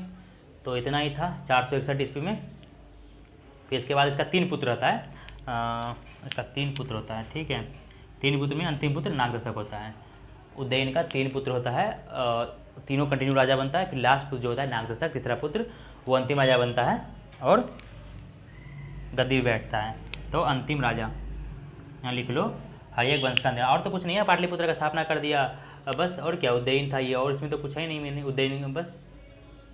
तो इतना ही था 461 ईस्वी में। फिर इसके बाद इसका 3 पुत्र होता है, इसका 3 पुत्र होता है। ठीक है, 3 पुत्र में अंतिम पुत्र नागदशक होता है। उदयन का 3 पुत्र होता है, तीनों कंटिन्यू राजा बनता है। फिर लास्ट पुत्र जो होता है नागदशक, तीसरा पुत्र, वो अंतिम राजा बनता है और गद्दी पे बैठता है। तो अंतिम राजा यहाँ लिख लो, हरियक वंश का। और तो कुछ नहीं है, पाटलिपुत्र का स्थापना कर दिया बस। और क्या, उदयन था ये, और इसमें तो कुछ है ही नहीं। मैंने उदयन बस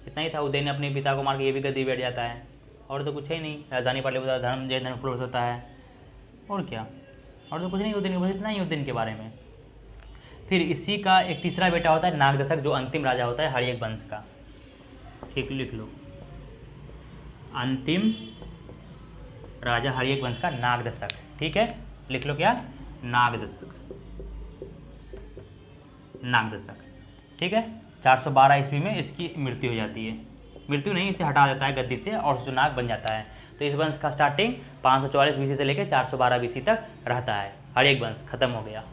इतना ही था। उदयन ने अपने पिता को मार के ये भी गद्दी बैठ जाता है, और तो कुछ है ही नहीं। राजधानी पाटलिपुत्र धर्म जैन धर्म फॉरवर्स होता है, और क्या, और तो कुछ नहीं उदयन, बस इतना ही उदयन के बारे में। फिर इसी का एक तीसरा बेटा होता है नागदशक, जो अंतिम राजा होता है हरियक वंश का। ठीक, लिख लो, अंतिम राजा हरियक वंश का नागदशक। ठीक है, लिख लो क्या, नागदशक, नागदशक। ठीक है, 412 ईस्वी में इसकी मृत्यु हो जाती है। मृत्यु नहीं, इसे हटा देता है गद्दी से और शिशुनाग बन जाता है। तो इस वंश का स्टार्टिंग 544 BC से लेकर 412 BC तक रहता है। हरियक वंश खत्म हो गया।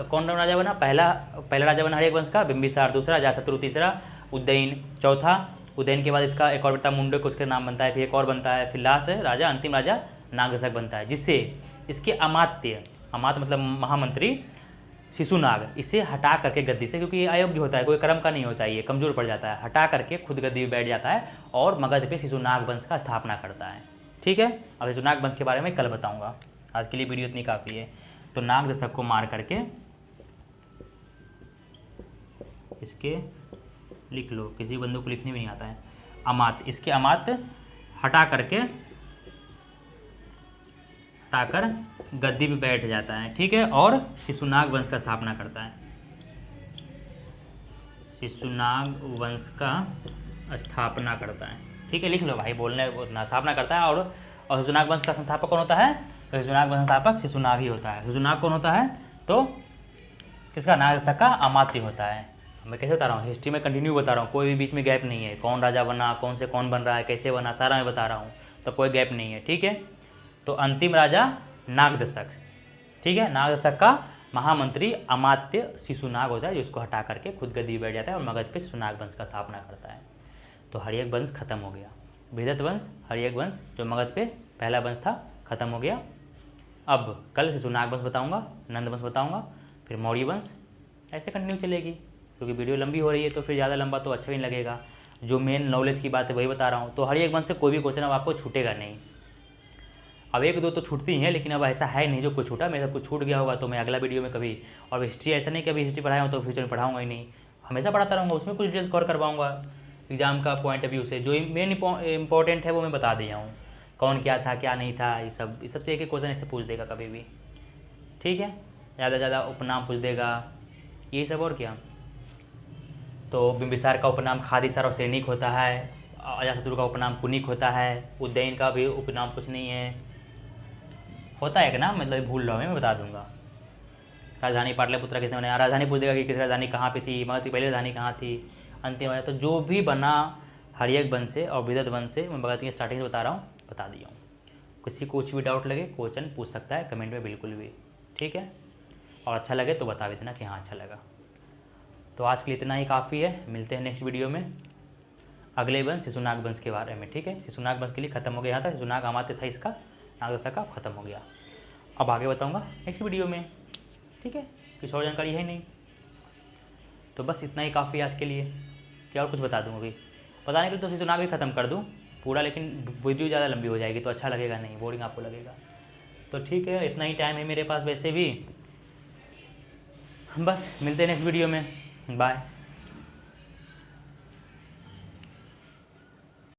कौन राजा बना? पहला राजा बना हरियक वंश का बिंबिसार, दूसरा अजातशत्रु, तीसरा उदयन, चौथा उदयन के बाद इसका एक और बेटा मुंडक, उसका नाम बनता है, फिर एक और बनता है, फिर लास्ट राजा अंतिम राजा नागदशक बनता है, जिससे इसके अमात्य मतलब महामंत्री शिशुनाग, इसे हटा करके गद्दी से, क्योंकि ये अयोग्य होता है, कोई कर्म का नहीं होता है, ये कमजोर पड़ जाता है, हटा करके खुद गद्दी पे बैठ जाता है और मगध पे शिशुनाग वंश का स्थापना करता है। ठीक है, अब शिशुनाग वंश के बारे में कल बताऊंगा। आज के लिए वीडियो इतनी काफ़ी है। तो नाग दशक को मार करके इसके लिख लो, किसी बंदों को लिखने भी नहीं आता है। अमात्य, इसके अमात्य हटा करके हटाकर गद्दी पे बैठ जाता है, ठीक है, और शिशुनाग वंश का स्थापना करता है। शिशुनाग वंश का स्थापना करता है, ठीक है, लिख लो भाई, बोलने स्थापना करता है। और शिशुनाग वंश का संस्थापक कौन होता है? तो शिशुनाग वंश संस्थापक शिशुनाग ही होता है। शिशुनाग कौन होता है? तो किसका? नाग दशक का अमात्य होता है। मैं कैसे बता रहा हूँ, हिस्ट्री में कंटिन्यू बता रहा हूँ, कोई भी बीच में गैप नहीं है। कौन राजा बना, कौन से कौन बन रहा है, कैसे बना, सारा मैं बता रहा हूँ, तो कोई गैप नहीं है, ठीक है। तो अंतिम राजा नाग दशक, ठीक है। नाग दशक का महामंत्री अमात्य शिशुनाग होता है, जिसको हटा करके खुद गद्दी बैठ जाता है और मगध पे शिशुनाग वंश का स्थापना करता है। तो हर्यक वंश खत्म हो गया। बृहद्रथ वंश, हर्यक वंश जो मगध पे पहला वंश था, खत्म हो गया। अब कल शिशुनाग वंश बताऊँगा, नंद वंश बताऊँगा, फिर मौर्य वंश, ऐसे कंटिन्यू चलेगी। क्योंकि वीडियो लंबी हो रही है तो फिर ज़्यादा लंबा तो अच्छा भी नहीं लगेगा। जो मेन नॉलेज की बात है वही बता रहा हूँ। तो हर्यक वंश से कोई भी क्वेश्चन अब आपको छूटेगा नहीं। अब एक दो तो छूटती ही हैं, लेकिन अब ऐसा है नहीं जो कुछ छूटा। मेरा कुछ छूट गया होगा तो मैं अगला वीडियो में कभी, और हिस्ट्री ऐसा नहीं कि अभी हिस्ट्री पढ़ाया हूँ तो फ्यूचर में पढ़ाऊँगा ही नहीं, हमेशा पढ़ाता रहूँगा। उसमें कुछ डिटेल्स कवर करवाऊँगा एग्जाम का पॉइंट ऑफ व्यू से। जो मेन इंपॉर्टेंट है वो मैं बता दिया हूँ, कौन क्या था क्या नहीं था, ये सब से एक एक क्वेश्चन ऐसे पूछ देगा कभी भी, ठीक है। ज़्यादा से ज़्यादा उपनाम पूछ देगा, यही सब, और क्या। तो बिंबिसार का उपनाम खादीसर और सैनिक होता है, अजातशत्रु का उपनाम कुनिक होता है, उज्जैन का भी उपनाम कुछ नहीं है, होता है कि ना, मतलब भूल रहा हूँ, मैं बता दूंगा। राजधानी पाटलिपुत्र किसने बनाया, राजधानी पूछ देगा कि किस राजधानी कहाँ पे थी, मगध की पहली राजधानी कहाँ थी, अंतिम आया। तो जो भी बना हर्यक वंश से और बृहद्रथ वंश से, मैं मगध की स्टार्टिंग से बता रहा हूँ, बता दिया हूँ। किसी को कुछ भी डाउट लगे क्वेश्चन पूछ सकता है कमेंट में, बिल्कुल भी, ठीक है। और अच्छा लगे तो बता भी देना कि हाँ अच्छा लगा। तो आज के लिए इतना ही काफ़ी है, मिलते हैं नेक्स्ट वीडियो में अगले वंश शिशुनाग वंश के बारे में, ठीक है। शिशुनाग वंश के लिए खत्म हो गया, यहाँ तक शिशुनाग अमात्य था इसका, नाग दशक का खत्म हो गया। अब आगे बताऊँगा नेक्स्ट वीडियो में, ठीक है, कुछ और जानकारी है नहीं। तो बस इतना ही काफ़ी आज के लिए, क्या और कुछ बता दूँ अभी? बताने के लिए तो शिशुनाग भी खत्म कर दूँ पूरा, लेकिन वीडियो ज़्यादा लंबी हो जाएगी तो अच्छा लगेगा नहीं, बोरिंग आपको लगेगा। तो ठीक है, इतना ही टाइम है मेरे पास वैसे भी, बस मिलते हैं नेक्स्ट वीडियो में, बाय।